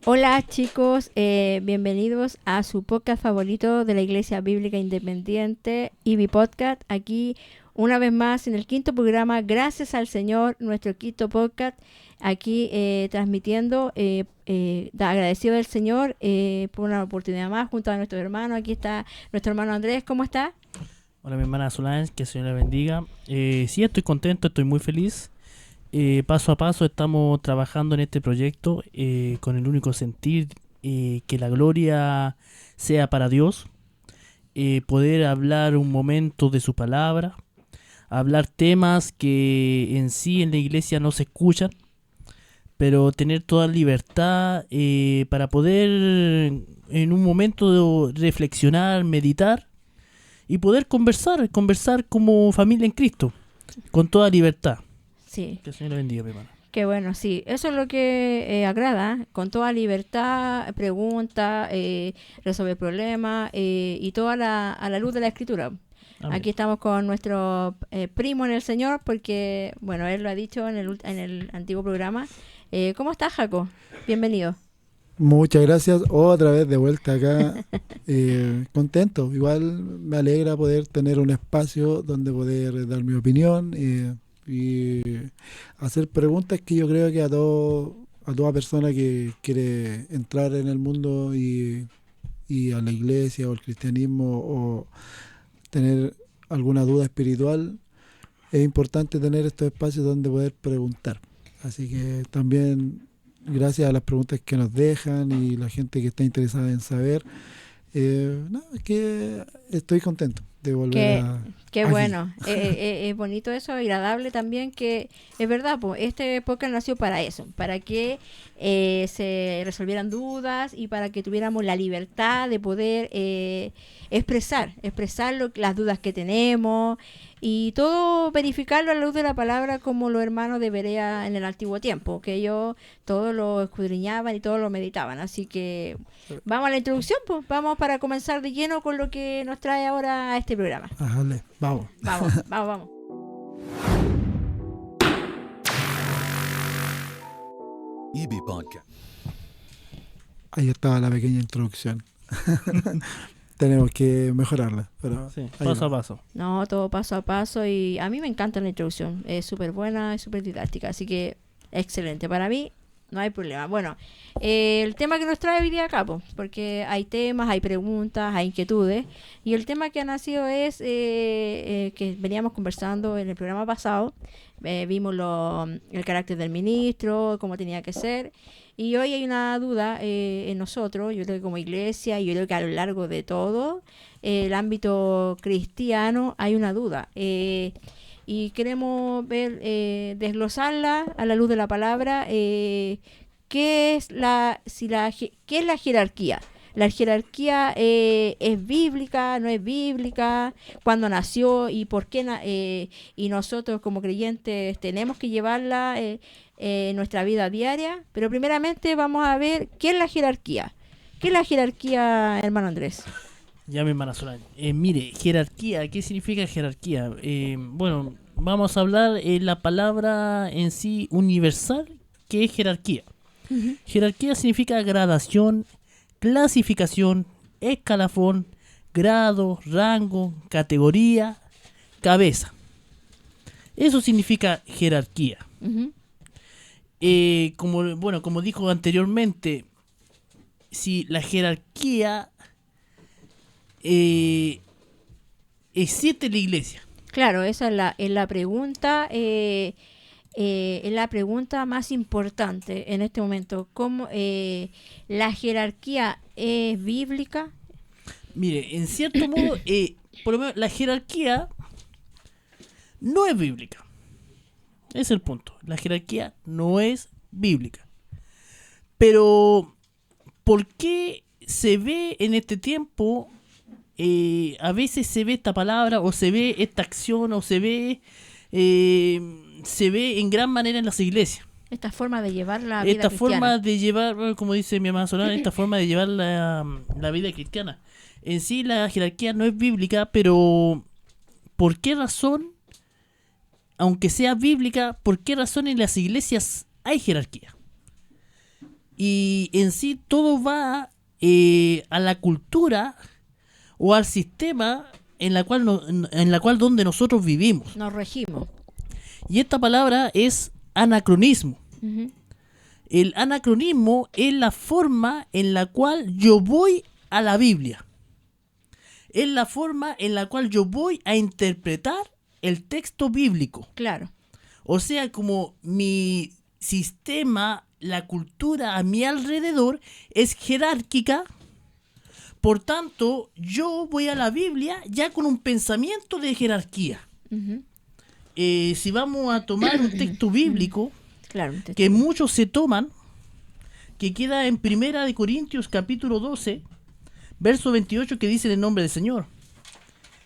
Hola chicos, bienvenidos a su podcast favorito de la Iglesia Bíblica Independiente, IBI Podcast. Aquí una vez más en el quinto programa, gracias al Señor, nuestro quinto podcast. Aquí transmitiendo, agradecido del Señor por una oportunidad más junto a nuestros hermanos. Aquí está nuestro hermano Andrés, ¿cómo está? Hola, mi hermana Solange, que el Señor la bendiga. Sí, estoy contento, estoy muy feliz. Paso a paso estamos trabajando en este proyecto con el único sentir que la gloria sea para Dios, poder hablar un momento de su palabra, hablar temas que en sí en la iglesia no se escuchan, pero tener toda libertad para poder en un momento reflexionar, meditar y poder conversar como familia en Cristo, con toda libertad. Sí. Que el Señor le bendiga, mi hermano. Qué bueno, sí. Eso es lo que agrada, con toda libertad, pregunta, resolver problemas y toda a la luz de la Escritura. Amén. Aquí estamos con nuestro primo en el Señor, porque, bueno, él lo ha dicho en el antiguo programa. ¿Cómo estás, Jaco? Bienvenido. Muchas gracias, otra vez de vuelta acá, contento. Igual me alegra poder tener un espacio donde poder dar mi opinión y hacer preguntas que yo creo que a toda persona que quiere entrar en el mundo y a la iglesia o el cristianismo o tener alguna duda espiritual, es importante tener estos espacios donde poder preguntar. Así que también gracias a las preguntas que nos dejan y la gente que está interesada en saber, es que estoy contento de volver Qué aquí. bueno, es bonito eso, agradable también, que es verdad, pues este podcast nació para eso, para que se resolvieran dudas y para que tuviéramos la libertad de poder expresar las dudas que tenemos y todo verificarlo a la luz de la palabra como los hermanos de Berea en el antiguo tiempo, que ellos todo lo escudriñaban y todo lo meditaban. Así que vamos a la introducción, pues vamos para comenzar de lleno con lo que nos trae ahora a este programa. Ajale, vamos. Vamos. IBI Podcast. Ahí estaba la pequeña introducción. Tenemos que mejorarla, pero Sí, ahí paso a va. paso. No, todo paso a paso y a mí me encanta la introducción. Es súper buena, es súper didáctica, así que excelente. Para mí no hay problema. Bueno, el tema que nos trae hoy día acá, pues, porque hay temas, hay preguntas, hay inquietudes y el tema que ha nacido es que veníamos conversando en el programa pasado. Vimos el carácter del ministro, cómo tenía que ser. Y hoy hay una duda en nosotros, yo creo que como iglesia, y yo creo que a lo largo de todo el ámbito cristiano hay una duda. Y queremos ver, desglosarla a la luz de la palabra. ¿Qué es qué es la jerarquía? ¿La jerarquía es bíblica, no es bíblica? ¿Cuándo nació y por qué? Y nosotros como creyentes tenemos que llevarla en nuestra vida diaria. Pero primeramente vamos a ver qué es la jerarquía. ¿Qué es la jerarquía, hermano Andrés? Ya, mi hermana Solange. Mire, jerarquía, ¿qué significa jerarquía? Bueno, vamos a hablar la palabra en sí universal, que es jerarquía. Uh-huh. Jerarquía significa gradación, clasificación, escalafón, grado, rango, categoría, cabeza. Eso significa jerarquía. Uh-huh. Como dijo anteriormente, si la jerarquía existe en la iglesia. Claro, esa es la pregunta. Es la pregunta más importante en este momento. ¿Cómo la jerarquía es bíblica? Mire, en cierto modo, por lo menos la jerarquía no es bíblica. Ese es el punto. La jerarquía no es bíblica. Pero, ¿por qué se ve en este tiempo? A veces se ve esta palabra, o se ve esta acción, o se ve en gran manera en las iglesias. Esta forma de llevar la vida Esta cristiana. forma de llevar, como dice mi hermana Solana, esta forma de llevar la vida cristiana. En sí la jerarquía no es bíblica, pero ¿por qué razón, aunque sea bíblica, por qué razón en las iglesias hay jerarquía? Y en sí todo va a la cultura o al sistema en la cual donde nosotros vivimos. Nos regimos. Y esta palabra es anacronismo. Ujú. El anacronismo es la forma en la cual yo voy a la Biblia. Es la forma en la cual yo voy a interpretar el texto bíblico. Claro. O sea, como mi sistema, la cultura a mi alrededor es jerárquica, por tanto, yo voy a la Biblia ya con un pensamiento de jerarquía. Ujú. Si vamos a tomar un texto bíblico, Claro. que muchos se toman, que queda en 1 Corintios capítulo 12, verso 28, que dice en el nombre del Señor.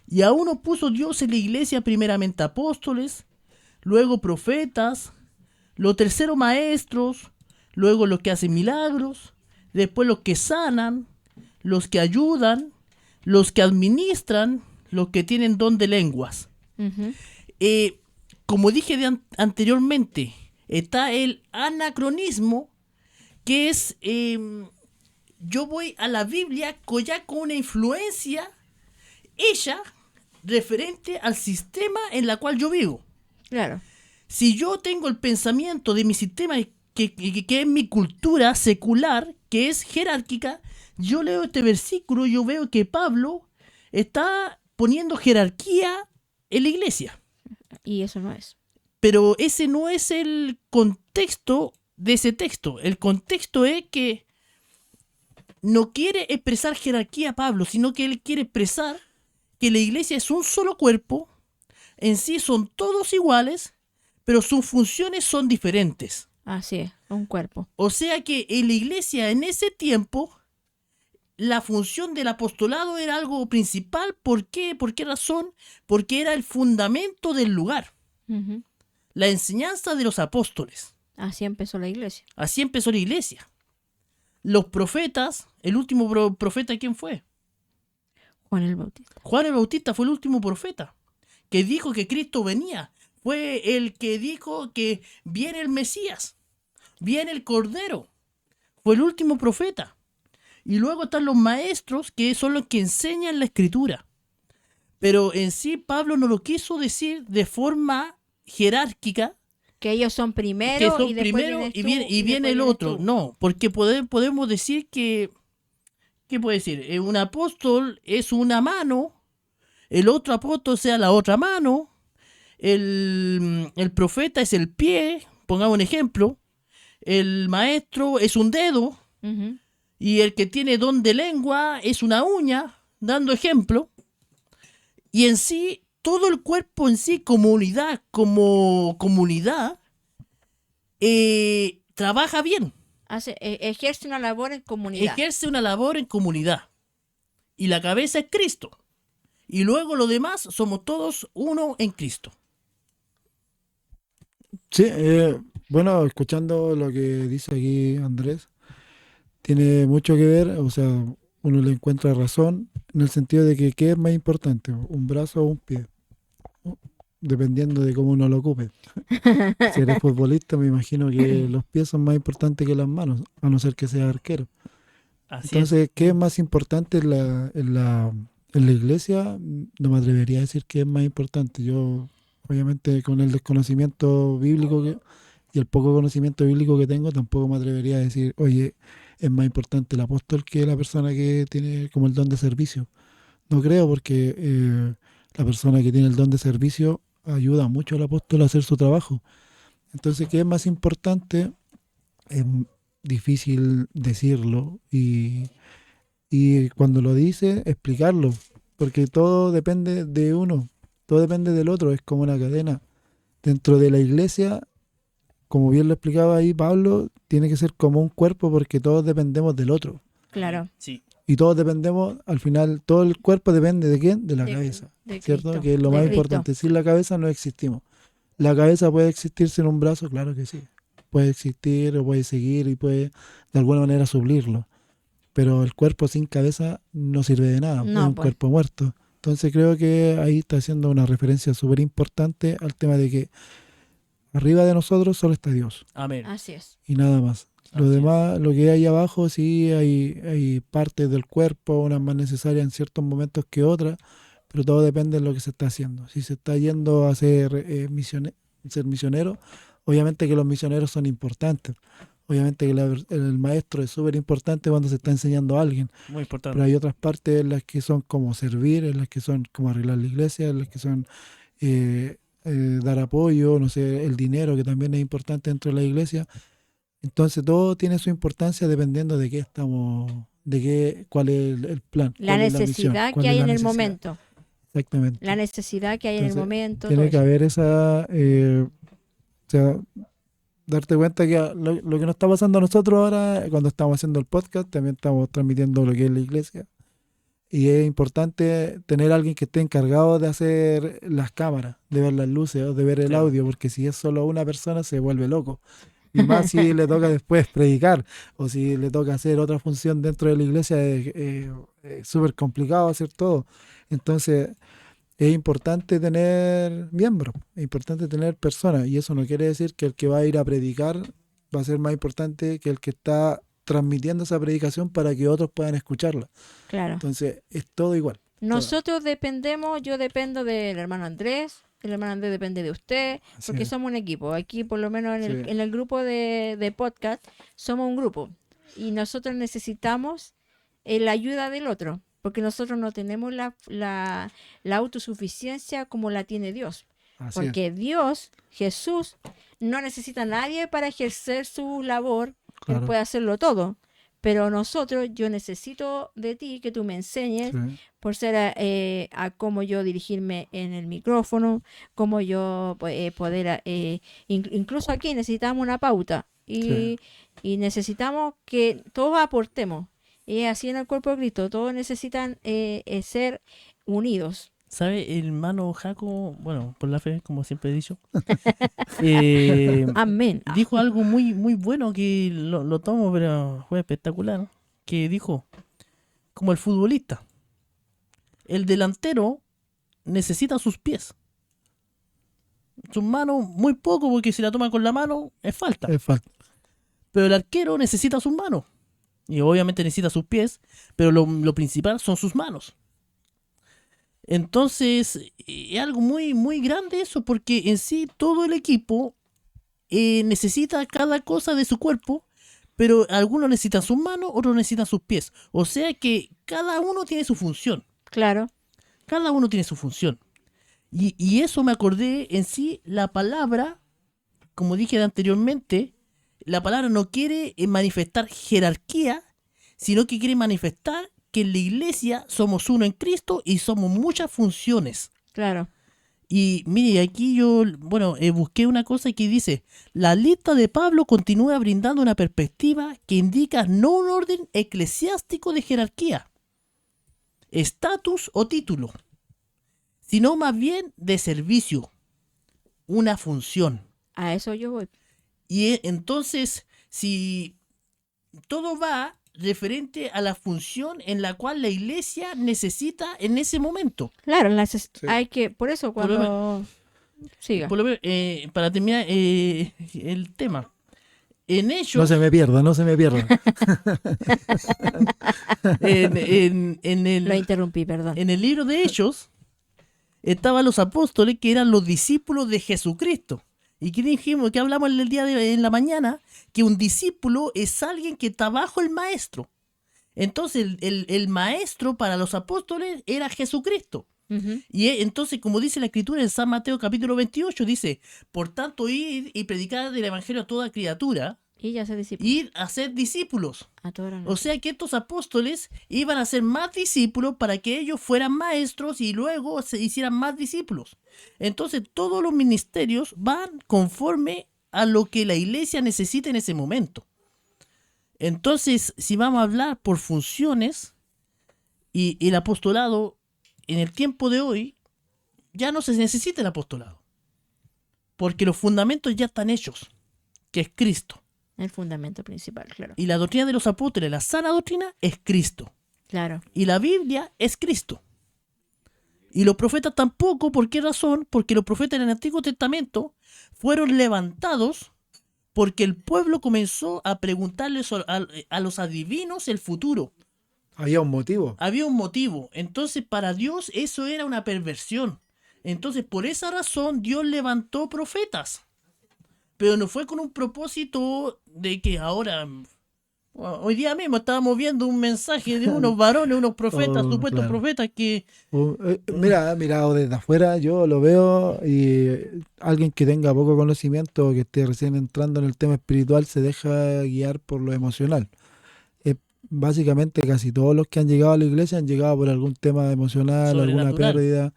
Y a uno puso Dios en la iglesia primeramente apóstoles, luego profetas, los terceros maestros, luego los que hacen milagros, después los que sanan, los que ayudan, los que administran, los que tienen don de lenguas. Ujú. Como dije anteriormente, está el anacronismo, que es, yo voy a la Biblia ya con una influencia ella referente al sistema en la cual yo vivo. Claro. Si yo tengo el pensamiento de mi sistema que es mi cultura secular, que es jerárquica, yo leo este versículo y yo veo que Pablo está poniendo jerarquía en la iglesia. Y eso no es. Pero ese no es el contexto de ese texto. El contexto es que no quiere expresar jerarquía Pablo, sino que él quiere expresar que la iglesia es un solo cuerpo, en sí son todos iguales, pero sus funciones son diferentes. Así es, un cuerpo. O sea que en la iglesia en ese tiempo la función del apostolado era algo principal. ¿Por qué? ¿Por qué razón? Porque era el fundamento del lugar. Ujú. La enseñanza de los apóstoles. Así empezó la iglesia. Así empezó la iglesia. Los profetas, el último profeta, ¿quién fue? Juan el Bautista. Juan el Bautista fue el último profeta que dijo que Cristo venía. Fue el que dijo que viene el Mesías, viene el Cordero. Fue el último profeta. Y luego están los maestros, que son los que enseñan la Escritura. Pero en sí Pablo no lo quiso decir de forma jerárquica, Que ellos son primero que son y después primero vienes y tú, viene, después el vienes otro. tú. No, porque podemos decir que, ¿qué puede decir? Un apóstol es una mano, el otro apóstol sea la otra mano, el profeta es el pie, pongamos un ejemplo, el maestro es un dedo, Ujú. y el que tiene don de lengua es una uña, dando ejemplo. Y en sí, todo el cuerpo en sí, como unidad, trabaja bien, Ejerce una labor en comunidad. ejerce una labor en comunidad. Y la cabeza es Cristo. Y luego lo demás somos todos uno en Cristo. Sí, bueno, escuchando lo que dice aquí Andrés, tiene mucho que ver, o sea, uno le encuentra razón en el sentido de que ¿qué es más importante? ¿Un brazo o un pie? Dependiendo de cómo uno lo ocupe. Si eres futbolista, me imagino que los pies son más importantes que las manos, a no ser que seas arquero. Así Entonces, ¿qué es más importante en la iglesia? No me atrevería a decir qué es más importante. Yo, obviamente, con el desconocimiento bíblico y el poco conocimiento bíblico que tengo, tampoco me atrevería a decir, oye, es más importante el apóstol que la persona que tiene como el don de servicio. No creo, porque la persona que tiene el don de servicio ayuda mucho al apóstol a hacer su trabajo. Entonces, ¿qué es más importante? Es difícil decirlo y cuando lo dice, explicarlo, porque todo depende de uno, todo depende del otro, es como una cadena. Dentro de la iglesia, como bien lo explicaba ahí Pablo, tiene que ser como un cuerpo porque todos dependemos del otro. Claro. Sí. Y todos dependemos, al final, todo el cuerpo depende de ¿quién? De la De- cabeza, de ¿cierto? Cristo, Que es lo de más Cristo. importante. Sin la cabeza no existimos. ¿La cabeza puede existir sin un brazo? Claro que sí. Puede existir o puede seguir y puede de alguna manera suplirlo. Pero el cuerpo sin cabeza no sirve de nada, No, es un pues. cuerpo muerto. Entonces creo que ahí está haciendo una referencia súper importante al tema de que arriba de nosotros solo está Dios Amén. Así es. y nada más. Lo Así demás, lo que hay abajo, sí hay partes del cuerpo, unas más necesarias en ciertos momentos que otras, pero todo depende de lo que se está haciendo. Si se está yendo a ser, ser misionero, obviamente que los misioneros son importantes. Obviamente que el maestro es súper importante cuando se está enseñando a alguien, muy pero importante. hay otras partes en las que son como servir, en las que son como arreglar la iglesia, en las que son dar apoyo, no sé, el dinero, que también es importante dentro de la iglesia. Entonces todo tiene su importancia dependiendo de qué estamos, cuál es el plan, La cuál es la misión, necesidad que cuál es hay la en el necesidad. momento. La Exactamente. necesidad que hay en el Entonces momento, todo tiene que eso. haber esa, o sea, darte cuenta que lo que nos está pasando a nosotros ahora, cuando estamos haciendo el podcast, también estamos transmitiendo lo que es la iglesia. Y es importante tener a alguien que esté encargado de hacer las cámaras, de ver las luces o de ver el Sí. audio, porque si es solo una persona se vuelve loco. Y más si le toca después predicar o si le toca hacer otra función dentro de la iglesia, es súper complicado hacer todo. Entonces es importante tener miembros, es importante tener personas, y eso no quiere decir que el que va a ir a predicar va a ser más importante que el que está transmitiendo esa predicación para que otros puedan escucharla. Claro. Entonces es todo igual. todo. Nosotros dependemos, yo dependo del hermano Andrés, el hermano Andrés depende de usted, Así porque es. somos un equipo. Aquí, por lo menos Sí. en el grupo de podcast, somos un grupo. Y nosotros necesitamos la ayuda del otro, porque nosotros no tenemos la autosuficiencia como la tiene Dios. Así es. Porque Dios, Jesús, no necesita a nadie para ejercer su labor. Él Claro. puede hacerlo todo. Pero nosotros, yo necesito de ti que tú me enseñes Sí. por ser a cómo yo dirigirme en el micrófono, cómo yo poder, incluso aquí necesitamos una pauta Sí. y necesitamos que todos aportemos. Y así en el cuerpo de Cristo, todos necesitan ser unidos. ¿Sabe? El hermano Jaco, bueno, por la fe, como siempre he dicho, Amén. dijo algo muy, muy bueno que lo tomo, pero fue espectacular. Que dijo, como el futbolista, el delantero necesita sus pies. Sus manos, muy poco, porque si la toma con la mano, es falta. Es falta. Pero el arquero necesita sus manos. Y obviamente necesita sus pies, pero lo principal son sus manos. Entonces, es algo muy, muy grande eso, porque en sí todo el equipo necesita cada cosa de su cuerpo, pero algunos necesitan sus manos, otros necesitan sus pies. O sea que cada uno tiene su función. Claro. Cada uno tiene su función. Y eso me acordé en sí, la palabra, como dije anteriormente, la palabra no quiere manifestar jerarquía, sino que quiere manifestar que en la iglesia somos uno en Cristo y somos muchas funciones. Claro. Y mire, aquí yo, bueno, busqué una cosa que dice, la lista de Pablo continúa brindando una perspectiva que indica no un orden eclesiástico de jerarquía, estatus o título, sino más bien de servicio, una función. A eso yo voy. Y entonces, si todo va referente a la función en la cual la iglesia necesita en ese momento. Claro, Sí. hay que, por eso Por lo cuando siga. Por lo menos, para terminar el tema, en Hechos, No se me pierda, no se me pierda. en Lo interrumpí, perdón. el libro de Hechos, estaban los apóstoles que eran los discípulos de Jesucristo. Y que dijimos, que hablamos el día en la mañana, que un discípulo es alguien que está bajo el maestro. Entonces el maestro para los apóstoles era Jesucristo. Ujú. Y entonces, como dice la escritura en San Mateo capítulo 28, dice, por tanto, id y predicar el evangelio a toda criatura, Y ya se disipó. ir a ser discípulos. A toda la O sea que estos apóstoles iban a ser más discípulos para que ellos fueran maestros y luego se hicieran más discípulos. Entonces todos los ministerios van conforme a lo que la iglesia necesita en ese momento. Entonces, si vamos a hablar por funciones, y el apostolado en el tiempo de hoy, ya no se necesita el apostolado. Porque los fundamentos ya están hechos, que es Cristo. El fundamento principal, claro. Y la doctrina de los apóstoles, la sana doctrina, es Cristo. Claro. Y la Biblia es Cristo. Y los profetas tampoco, ¿por qué razón? Porque los profetas en el Antiguo Testamento fueron levantados porque el pueblo comenzó a preguntarle a los adivinos el futuro. Había un motivo. Había un motivo. Entonces, para Dios eso era una perversión. Entonces, por esa razón, Dios levantó profetas. Pero no fue con un propósito de que ahora... Bueno, hoy día mismo estábamos viendo un mensaje de unos varones, unos profetas, Oh, supuestos claro. profetas que... Mira, mirado desde afuera, yo lo veo y alguien que tenga poco conocimiento o que esté recién entrando en el tema espiritual se deja guiar por lo emocional. Básicamente casi todos los que han llegado a la iglesia han llegado por algún tema emocional, alguna Sobrenatural. pérdida,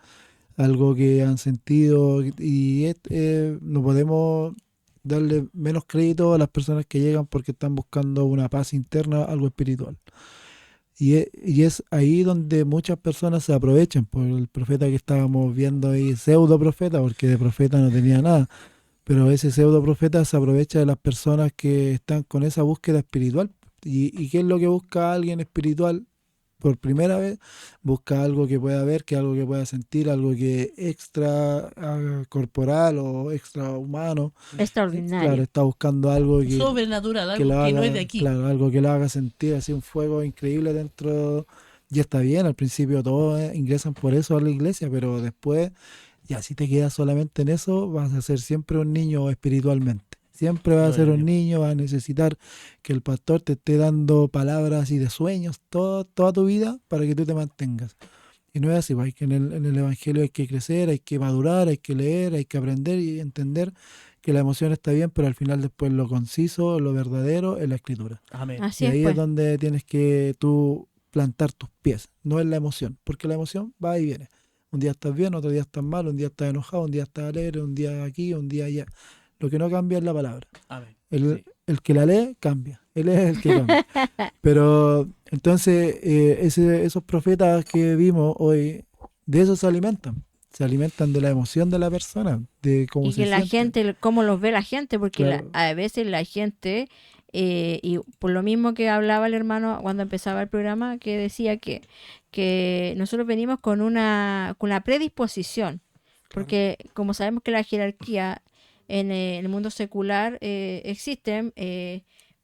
algo que han sentido y no podemos darle menos crédito a las personas que llegan porque están buscando una paz interna, algo espiritual. Y es ahí donde muchas personas se aprovechan por el profeta que estábamos viendo ahí, pseudo profeta, porque de profeta no tenía nada, pero ese pseudo profeta se aprovecha de las personas que están con esa búsqueda espiritual. ¿Y qué es lo que busca alguien espiritual? Por primera vez, busca algo que pueda ver, que algo que pueda sentir, algo que extra corporal o extra humano. Claro, Extraordinario. está buscando algo que Sobrenatural, que algo lo que no es haga, de aquí. claro, algo que lo haga sentir así un fuego increíble dentro. Y está bien, al principio todos ingresan por eso a la iglesia, pero después, ya si te quedas solamente en eso, vas a ser siempre un niño espiritualmente. Siempre vas a ser Gloria a un Dios. niño, vas a necesitar que el pastor te esté dando palabras y de sueños toda tu vida para que tú te mantengas. Y no es así, pues, hay que en el Evangelio hay que crecer, hay que madurar, hay que leer, hay que aprender y entender que la emoción está bien, pero al final después lo conciso, lo verdadero es la escritura. Amén. Así Y es, ahí es pues. donde tienes que tú plantar tus pies, no es la emoción, porque la emoción va y viene. Un día estás bien, otro día estás mal, un día estás enojado, un día estás alegre, un día aquí, un día allá. Lo que no cambia es la palabra. Amén. El, Sí. el que la lee, cambia. Él es el que cambia. Pero entonces esos profetas que vimos hoy, de eso se alimentan. Se alimentan de la emoción de la persona, de cómo Y se que la siente. gente, cómo los ve la gente, porque Claro. a veces la gente, y por lo mismo que hablaba el hermano cuando empezaba el programa, que decía que nosotros venimos con la predisposición, porque como sabemos que la jerarquía en el mundo secular existen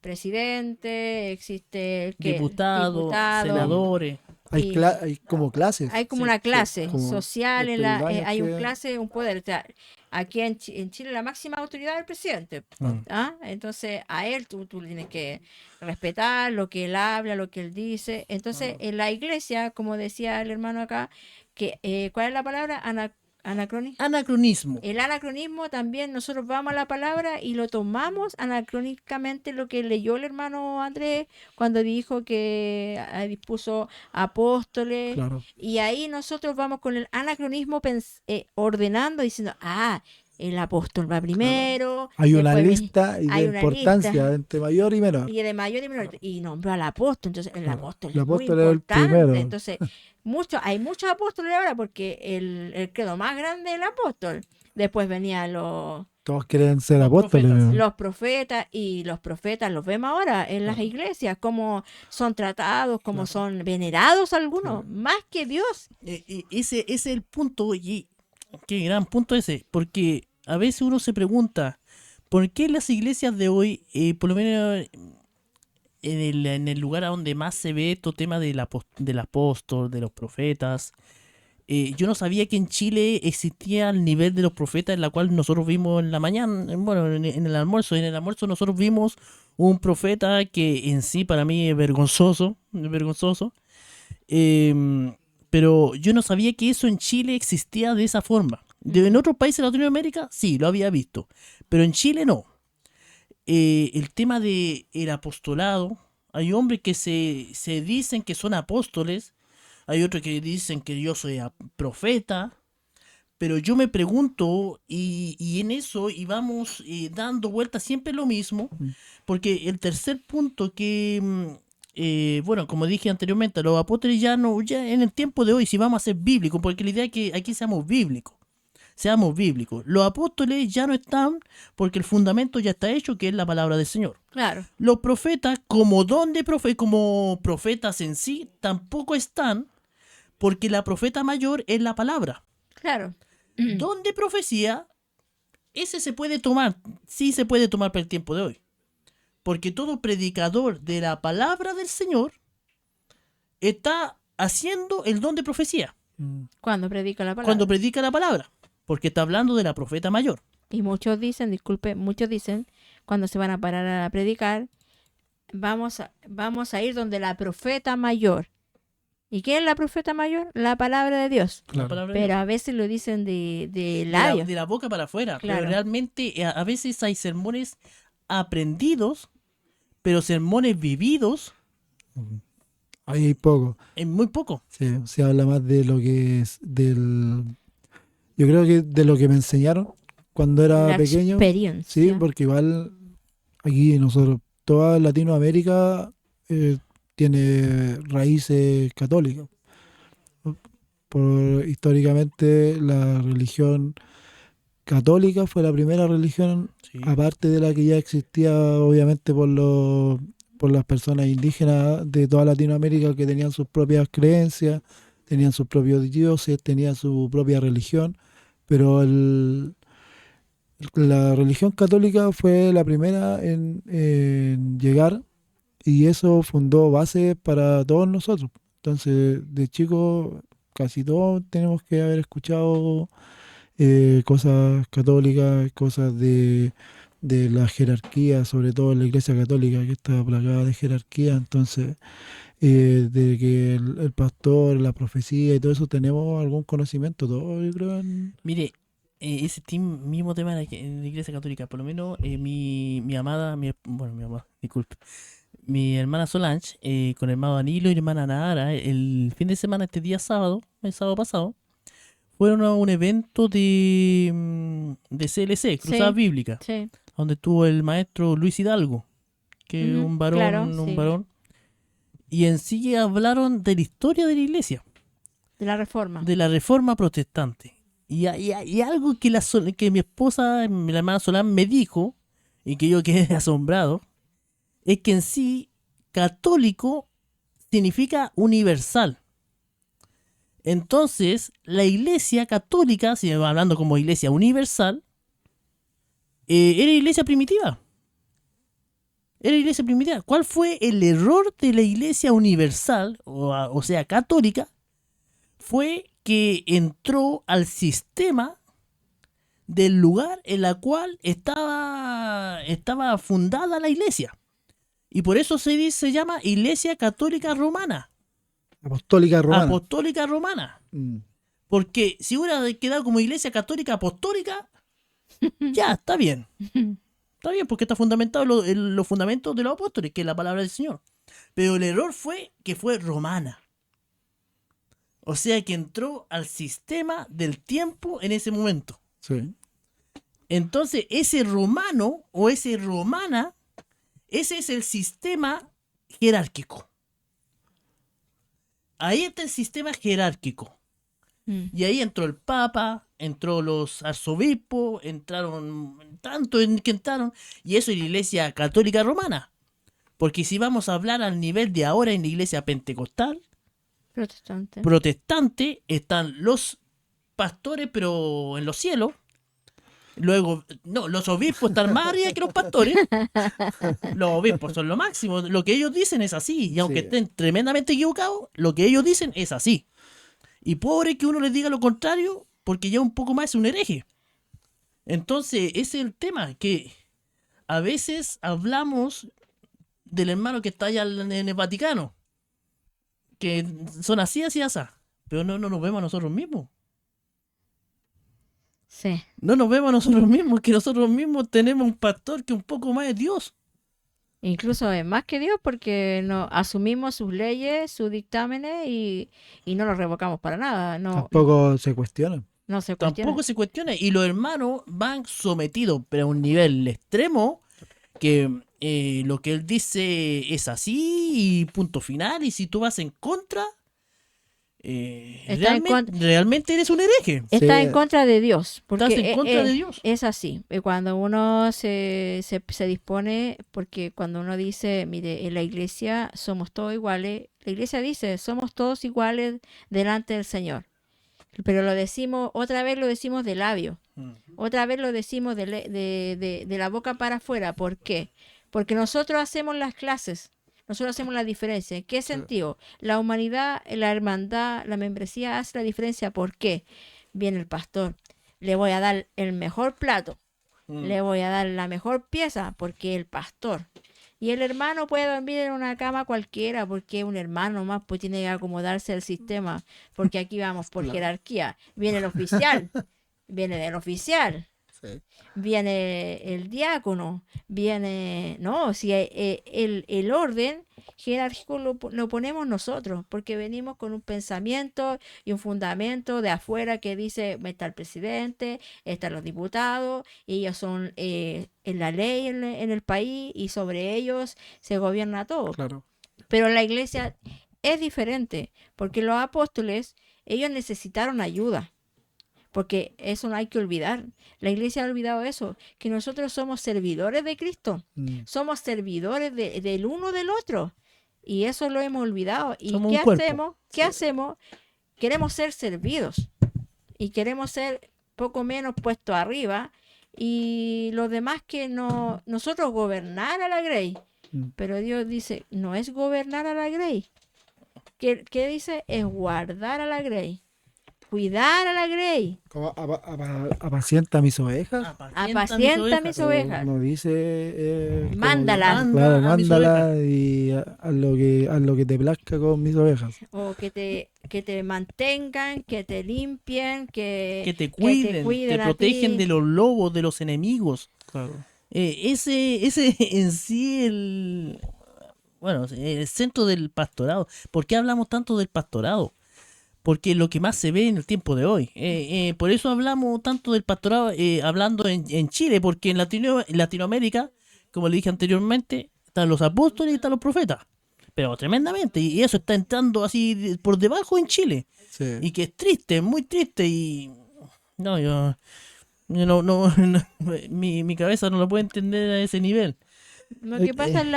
presidente, existe Diputados, diputado, senadores. y Hay como clases, hay como Sí, una sí, clase como social, los peldaños hay un que... clase, un poder. O sea, aquí en Chile la máxima autoridad es el presidente. Mm. ¿Ah? Entonces a él tú tienes que respetar lo que él habla, lo que él dice. Entonces en la iglesia, como decía el hermano acá, que ¿cuál es la palabra? Anacronismo. Anacronismo. El anacronismo también, nosotros vamos a la palabra y lo tomamos anacrónicamente lo que leyó el hermano Andrés cuando dijo que dispuso apóstoles. Claro. Y ahí nosotros vamos con el anacronismo ordenando, diciendo, el apóstol va primero, Hay una después lista y de hay una importancia lista, entre mayor y menor. y de mayor y menor, y nombró al apóstol. Entonces el Claro. apóstol El es muy apóstol es el importante. primero. Entonces hay muchos apóstoles ahora porque el credo más grande es el apóstol. Después venían Todos quieren ser Los apóstoles. profetas. ¿no? los profetas, y los profetas los vemos ahora en las iglesias, cómo son tratados, cómo son venerados algunos, más que Dios. Ese es el punto, y qué gran punto ese, porque a veces uno se pregunta, ¿por qué las iglesias de hoy, por lo menos en el lugar a donde más se ve todo tema del apóstol, de los profetas, yo no sabía que en Chile existía el nivel de los profetas, en la cual nosotros vimos en la mañana, bueno, en el almuerzo. En el almuerzo nosotros vimos un profeta que en sí para mí es vergonzoso. Pero yo no sabía que eso en Chile existía de esa forma. En otros países de Latinoamérica sí, lo había visto, pero en Chile no. El tema del apostolado, hay hombres que se dicen que son apóstoles, hay otros que dicen que yo soy profeta, pero yo me pregunto, y en eso íbamos dando vueltas siempre lo mismo, porque el tercer punto bueno, como dije anteriormente, los apóstoles ya en el tiempo de hoy, si vamos a ser bíblicos, porque la idea es que aquí seamos bíblicos, los apóstoles ya no están porque el fundamento ya está hecho, que es la palabra del Señor. Claro, Los profetas, como don de como profetas en sí, tampoco están, porque la profeta mayor es la palabra. claro. Don de profecía ese se puede tomar, sí se puede tomar para el tiempo de hoy. Porque todo predicador de la palabra del Señor está haciendo el don de profecía Cuando predica la palabra. cuando predica la palabra. Porque está hablando de la profeta mayor. Y muchos dicen, muchos dicen, cuando se van a parar a predicar, vamos a ir donde la profeta mayor. ¿Y qué es la profeta mayor? La palabra de Dios. La Claro. palabra de Pero Dios. a veces lo dicen de De la, labios. de la boca para afuera. Claro. Pero realmente a veces hay sermones aprendidos, pero sermones vividos Ahí hay poco. en muy poco. Se habla más de lo que es yo creo que de lo que me enseñaron cuando era La pequeño. experiencia. Sí, porque igual aquí nosotros, toda Latinoamérica tiene raíces católicas. Históricamente la religión católica fue la primera religión, Sí. aparte de la que ya existía obviamente por las personas indígenas de toda Latinoamérica que tenían sus propias creencias, tenían sus propios dioses, tenían su propia religión, pero la religión católica fue la primera en llegar y eso fundó bases para todos nosotros. Entonces, de chicos, casi todos tenemos que haber escuchado cosas católicas, cosas de la jerarquía, sobre todo en la Iglesia Católica, que está plagada de jerarquía. Entonces, de que el pastor, la profecía y todo eso, tenemos algún conocimiento, todo, yo creo. Mire, ese mismo tema en la Iglesia Católica, por lo menos mi amada, disculpe, mi hermana Solange, con el hermano Danilo y la hermana Nahara, el fin de semana, el sábado pasado, fueron a un evento de CLC, Cruzada Sí. Bíblica, Sí. donde estuvo el maestro Luis Hidalgo, que es Ujú, un varón, claro, un sí. varón, y en sí hablaron de la historia de la iglesia, De la reforma. de la reforma protestante. Y hay algo que mi esposa, la hermana Solán, me dijo, y que yo quedé asombrado, es que en sí, católico significa universal. Entonces, la iglesia católica, si hablando como iglesia universal, era iglesia primitiva. Era iglesia primitiva. ¿Cuál fue el error de la iglesia universal, o sea, católica? Fue que entró al sistema del lugar en la cual estaba fundada la iglesia. Y por eso se llama Iglesia Católica Romana. Apostólica romana. Apostólica Romana. Porque si hubiera quedado como Iglesia Católica Apostólica, ya, está bien. Está bien, porque está fundamentado en los fundamentos de los apóstoles, que es la palabra del Señor. Pero el error fue que fue romana. O sea que entró al sistema del tiempo en ese momento. Sí. Entonces, ese romano o ese romana, ese es el sistema jerárquico. Ahí está el sistema jerárquico. Y ahí entró el Papa, entró los arzobispos, entraron tanto en que entraron, y eso es la Iglesia Católica Romana. Porque si vamos a hablar al nivel de ahora en la Iglesia Pentecostal, protestante, están los pastores, pero en los cielos. Luego, no, los obispos están más arriba que los pastores. Los obispos son lo máximo. Lo que ellos dicen es así. Y aunque estén tremendamente equivocados, lo que ellos dicen es así. Y pobre que uno les diga lo contrario, porque ya un poco más es un hereje. Entonces, ese es el tema, que a veces hablamos del hermano que está allá en el Vaticano, que son así, pero no nos vemos a nosotros mismos. Sí. No nos vemos a nosotros mismos, que nosotros mismos tenemos un pastor que un poco más es Dios. Incluso es más que Dios, porque no asumimos sus leyes, sus dictámenes y no los revocamos para nada. No, Tampoco se cuestiona. no se cuestiona. Tampoco se cuestiona. Y los hermanos van sometidos, pero a un nivel extremo, que lo que él dice es así y punto final. Y si tú vas en contra, realmente eres un hereje. Está Sí. en contra de Dios. Porque Estás en contra de Dios. Es así. Cuando uno se dispone, porque cuando uno dice, mire, en la iglesia somos todos iguales, la iglesia dice, somos todos iguales delante del Señor. pero lo decimos, otra vez lo decimos de labio, otra vez lo decimos de la boca para afuera. ¿Por qué? Porque nosotros hacemos las clases, nosotros hacemos la diferencia. ¿En qué sentido? La humanidad, la hermandad, la membresía hace la diferencia. ¿Por qué? Viene el pastor, le voy a dar el mejor plato, le voy a dar la mejor pieza, porque el pastor. Y el hermano puede dormir en una cama cualquiera, porque es un hermano más, pues tiene que acomodarse al sistema, porque aquí vamos por jerarquía. Viene el oficial, viene del oficial, Sí. viene el diácono, viene... No, si el orden jerárquico lo ponemos nosotros, porque venimos con un pensamiento y un fundamento de afuera que dice, está el presidente, están los diputados, y ellos son en la ley en el país, y sobre ellos se gobierna todo. Claro. Pero la iglesia es diferente, porque los apóstoles, ellos necesitaron ayuda. Porque eso no hay que olvidar. La iglesia ha olvidado eso, que nosotros somos servidores de Cristo. Somos servidores del uno del otro. Y eso lo hemos olvidado. ¿Y Somos qué un cuerpo. hacemos? ¿Qué hacemos? Queremos ser servidos. Y queremos ser poco menos puestos arriba. Y los demás que no... Nosotros gobernar a la grey. Pero Dios dice, no es gobernar a la grey. ¿Qué dice? Es guardar a la grey. Cuidar a la grey. Como apacienta mis ovejas. Apacienta mis ovejas. No dice. Como Mándalas. que- Claro, Manda a mis mándala y haz lo que te plazca con mis ovejas. O que te mantengan, que te limpien, Que te cuiden, te a protegen ti. de los lobos, de los enemigos. Claro. Ese en sí el centro del pastorado. ¿Por qué hablamos tanto del pastorado? Porque es lo que más se ve en el tiempo de hoy. Por eso hablamos tanto del pastorado, hablando en Chile, porque en Latinoamérica, como le dije anteriormente, están los apóstoles y están los profetas. Pero tremendamente, y eso está entrando así por debajo en Chile. Sí. Y que es triste, muy triste, y no, yo no, mi cabeza no lo puede entender a ese nivel. Lo que pasa es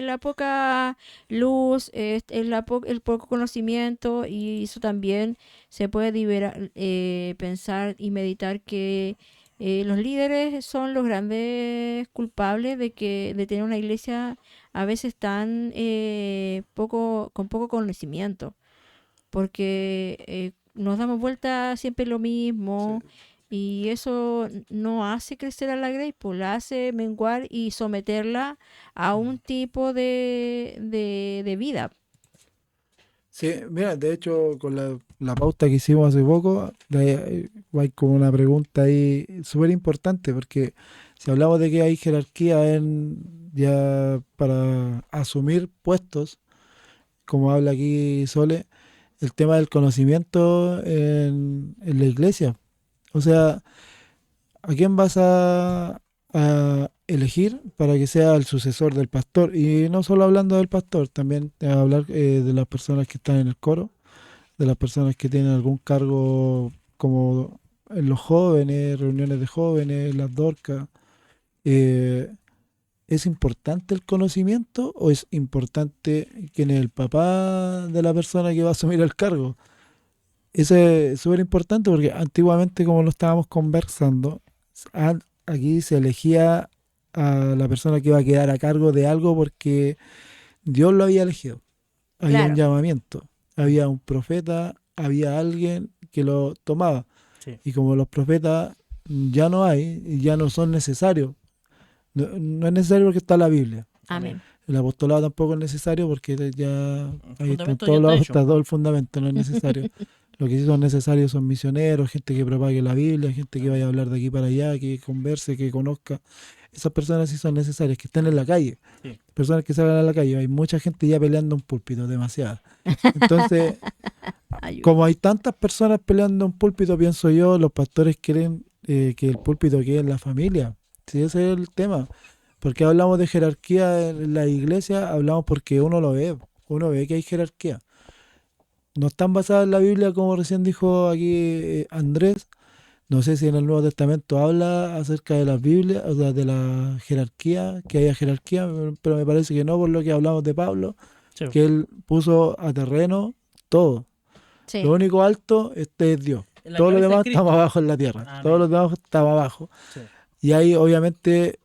la poca luz, es el poco conocimiento, y eso también se puede pensar y meditar que los líderes son los grandes culpables de tener una iglesia a veces tan con poco conocimiento, porque nos damos vuelta siempre lo mismo. Y eso no hace crecer a la Grey, pues la hace menguar y someterla a un tipo de vida. Sí, mira, de hecho, con la pauta que hicimos hace poco, hay como una pregunta ahí súper importante, porque si hablamos de que hay jerarquía ya para asumir puestos, como habla aquí Sole, el tema del conocimiento en la iglesia. O sea, ¿a quién vas a elegir para que sea el sucesor del pastor? Y no solo hablando del pastor, también te va a hablar de las personas que están en el coro, de las personas que tienen algún cargo como en los jóvenes, reuniones de jóvenes, las dorcas. ¿Es importante el conocimiento o es importante quién es el papá de la persona que va a asumir el cargo? Eso es súper importante porque antiguamente, como lo estábamos conversando, aquí se elegía a la persona que iba a quedar a cargo de algo porque Dios lo había elegido. Había Claro. un llamamiento, había un profeta, había alguien que lo tomaba. Sí. Y como los profetas ya no hay, y ya no son necesarios, no es necesario porque está la Biblia. Amén. El apostolado tampoco es necesario porque ya ahí está fundamento todo, ya está hecho. está todo el fundamento, no es necesario. Lo que sí son necesarios son misioneros, gente que propague la Biblia, gente que vaya a hablar de aquí para allá, que converse, que conozca. Esas personas sí son necesarias, que estén en la calle. Sí. Personas que salgan a la calle. Hay mucha gente ya peleando un púlpito, demasiada. Entonces, Ayuda. como hay tantas personas peleando un púlpito, pienso yo, los pastores quieren que el púlpito quede en la familia. Sí, ese es el tema. Porque hablamos de jerarquía en la iglesia, hablamos porque uno ve que hay jerarquía. No están basadas en la Biblia, como recién dijo aquí Andrés. No sé si en el Nuevo Testamento habla acerca de las Biblias, o sea, de la jerarquía, que haya jerarquía, pero me parece que no, por lo que hablamos de Pablo, Sí. que él puso a terreno todo. Sí. Lo único alto es Dios. En la Todos los cabeza demás de Cristo. estamos abajo en la tierra. Amén. Todos los demás estamos abajo. Sí. Y ahí obviamente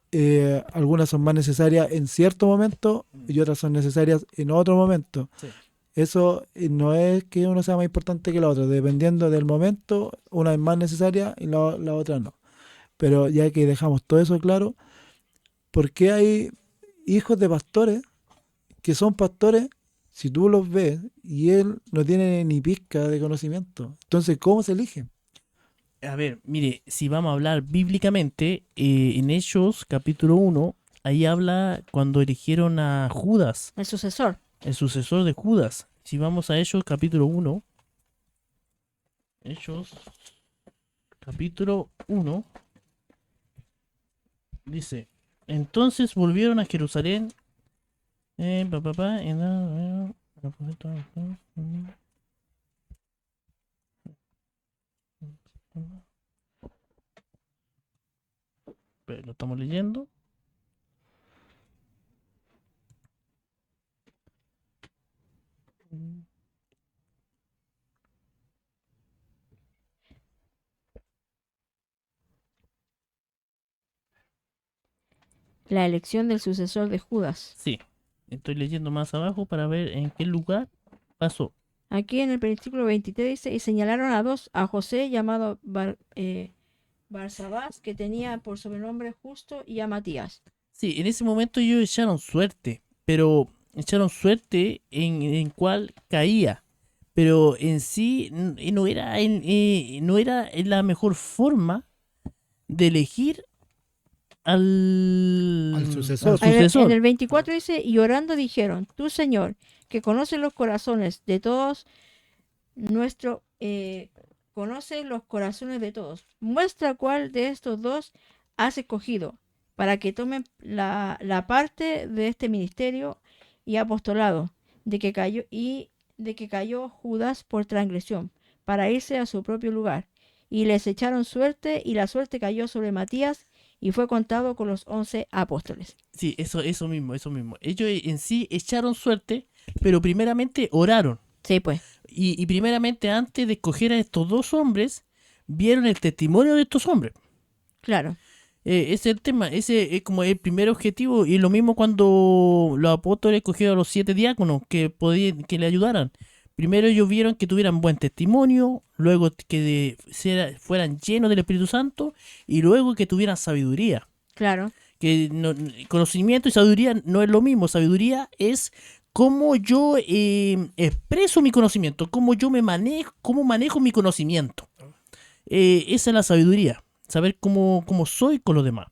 algunas son más necesarias en cierto momento y otras son necesarias en otro momento. Sí. Eso no es que uno sea más importante que la otra. Dependiendo del momento, una es más necesaria y la otra no. Pero ya que dejamos todo eso claro, ¿por qué hay hijos de pastores que son pastores si tú los ves y él no tiene ni pizca de conocimiento? Entonces, ¿cómo se eligen? A ver, mire, si vamos a hablar bíblicamente, en Hechos capítulo 1, ahí habla cuando eligieron a Judas, El sucesor. el sucesor de Judas. Si vamos a Hechos capítulo 1, Hechos capítulo 1, dice, entonces volvieron a Jerusalén, pero lo estamos leyendo. La elección del sucesor de Judas. Sí, estoy leyendo más abajo para ver en qué lugar pasó. Aquí en el versículo 23 dice, y señalaron a dos, a José llamado Barsabás, que tenía por sobrenombre Justo, y a Matías. Sí, en ese momento ellos echaron suerte, pero echaron suerte en cuál caía. Pero en sí no era no era la mejor forma de elegir Al sucesor. En el 24 dice, y orando dijeron, tú Señor, que conoces los corazones de todos, conoce los corazones de todos, muestra cuál de estos dos has escogido, para que tomen la parte de este ministerio y apostolado, de que cayó Judas por transgresión, para irse a su propio lugar. Y les echaron suerte, y la suerte cayó sobre Matías, y fue contado con los 11 apóstoles. Sí, eso mismo. Ellos en sí echaron suerte, pero primeramente oraron. Sí, pues. Y primeramente, antes de escoger a estos dos hombres, vieron el testimonio de estos hombres. Claro. Ese es el tema, ese es como el primer objetivo. Y lo mismo cuando los apóstoles escogieron a los 7 diáconos que le ayudaran. Primero ellos vieron que tuvieran buen testimonio, luego que fueran llenos del Espíritu Santo y luego que tuvieran sabiduría. Claro. Que conocimiento y sabiduría no es lo mismo. Sabiduría es cómo yo expreso mi conocimiento, cómo yo cómo manejo mi conocimiento. Esa es la sabiduría, saber cómo soy con los demás.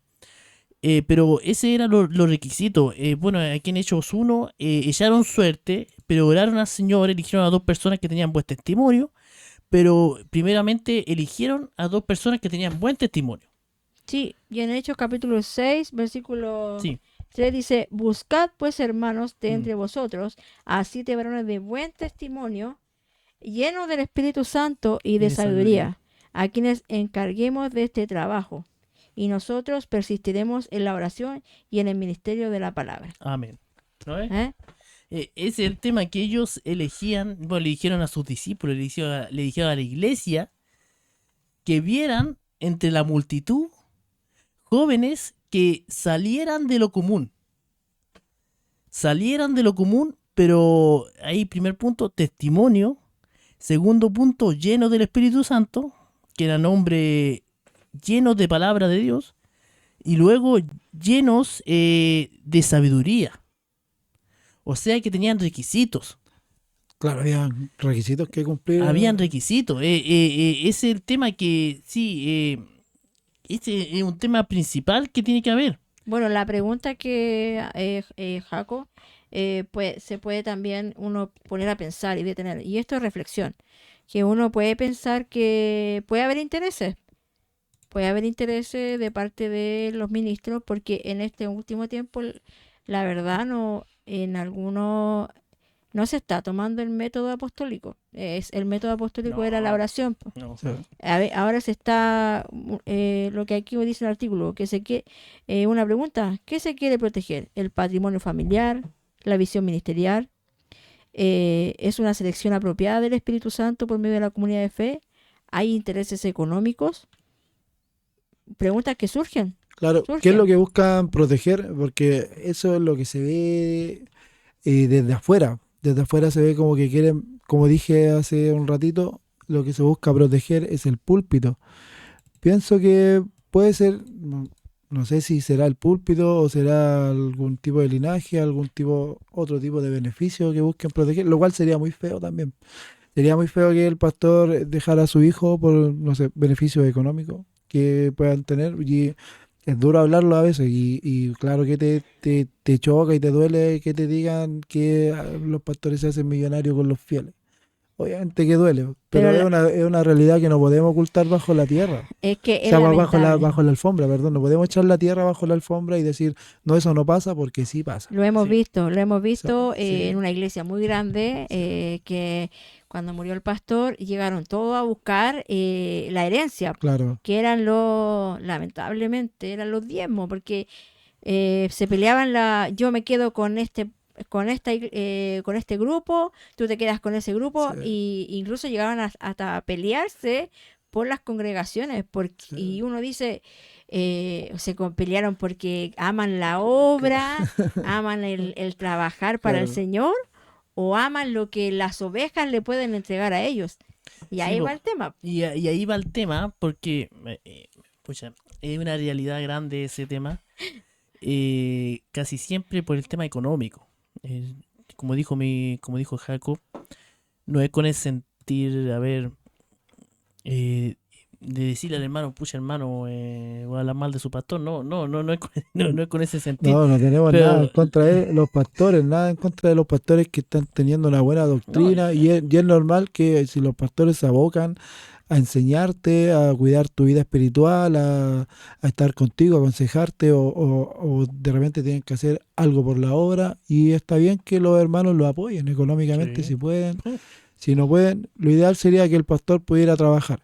Pero ese era los requisitos. Bueno, aquí en Hechos 1 echaron suerte, pero oraron al Señor, eligieron a dos personas que tenían buen testimonio, pero primeramente eligieron a dos personas que tenían buen testimonio. Sí, y en Hechos capítulo 6, versículo Sí. 3 dice, buscad pues hermanos de entre vosotros a 7 varones de buen testimonio, llenos del Espíritu Santo y de sabiduría, a quienes encarguemos de este trabajo. Y nosotros persistiremos en la oración y en el ministerio de la palabra. Amén. ¿No es? ¿Eh? Ese es el tema que ellos elegían, bueno, le dijeron a sus discípulos, le dijeron a la iglesia que vieran entre la multitud jóvenes que salieran de lo común. Salieran de lo común, pero ahí primer punto, testimonio. Segundo punto, lleno del Espíritu Santo, que eran hombres llenos de palabra de Dios. Y luego llenos de sabiduría. O sea que tenían requisitos. Claro, había requisitos que cumplir. Habían requisitos. Ese es el tema que sí, este es un tema principal que tiene que haber. Bueno, la pregunta que Jaco, pues se puede también uno poner a pensar y detener. Y esto es reflexión. Que uno puede pensar que puede haber intereses. Puede haber intereses de parte de los ministros porque en este último tiempo, la verdad, en algunos no se está tomando el método apostólico. El método apostólico era la oración. No. Sí. Ahora se está, lo que aquí dice el artículo, una pregunta, ¿qué se quiere proteger? ¿El patrimonio familiar? ¿La visión ministerial? es una selección apropiada del Espíritu Santo por medio de la comunidad de fe, hay intereses económicos, preguntas que surgen. Claro, ¿qué es lo que buscan proteger? Porque eso es lo que se ve desde afuera. Desde afuera se ve como que quieren, como dije hace un ratito, lo que se busca proteger es el púlpito. Pienso que puede ser, no sé si será el púlpito o será algún tipo de linaje, otro tipo de beneficio que busquen proteger, lo cual sería muy feo también. Sería muy feo que el pastor dejara a su hijo por, no sé, beneficios económicos que puedan tener. Y es duro hablarlo a veces y claro que te choca y te duele que te digan que los pastores se hacen millonarios con los fieles. Obviamente que duele, pero Pero es una realidad que no podemos ocultar bajo la tierra. es que O es sea, lamentable. bajo la alfombra, perdón. No podemos echar la tierra bajo la alfombra y decir, no, eso no pasa porque sí pasa. Lo hemos Sí. visto, Sí, en una iglesia muy grande, que cuando murió el pastor llegaron todos a buscar la herencia, claro. que eran lamentablemente, eran los diezmos, porque se peleaban yo me quedo con este grupo, tú te quedas con ese grupo, Sí, y incluso llegaban hasta a pelearse por las congregaciones, y sí, uno dice, pelearon porque aman la obra, aman el trabajar para el claro. Señor, o aman lo que las ovejas le pueden entregar a ellos. Y Sí, ahí va po. el tema. Y ahí va el tema, porque pucha, es una realidad grande ese tema, casi siempre por el tema económico. Eh, como dijo Jacob, no es con el sentir, a ver, eh, de decirle al hermano, pucha hermano, voy a hablar mal de su pastor, no es con, no es con ese sentir, No, no tenemos nada en pero contra de los pastores, nada en contra de los pastores que están teniendo una buena no, doctrina y es normal que si los pastores se abocan a enseñarte, a cuidar tu vida espiritual, a estar contigo, a aconsejarte o de repente tienen que hacer algo por la obra y está bien que los hermanos lo apoyen económicamente sí, si pueden, sí. si no pueden, lo ideal sería que el pastor pudiera trabajar.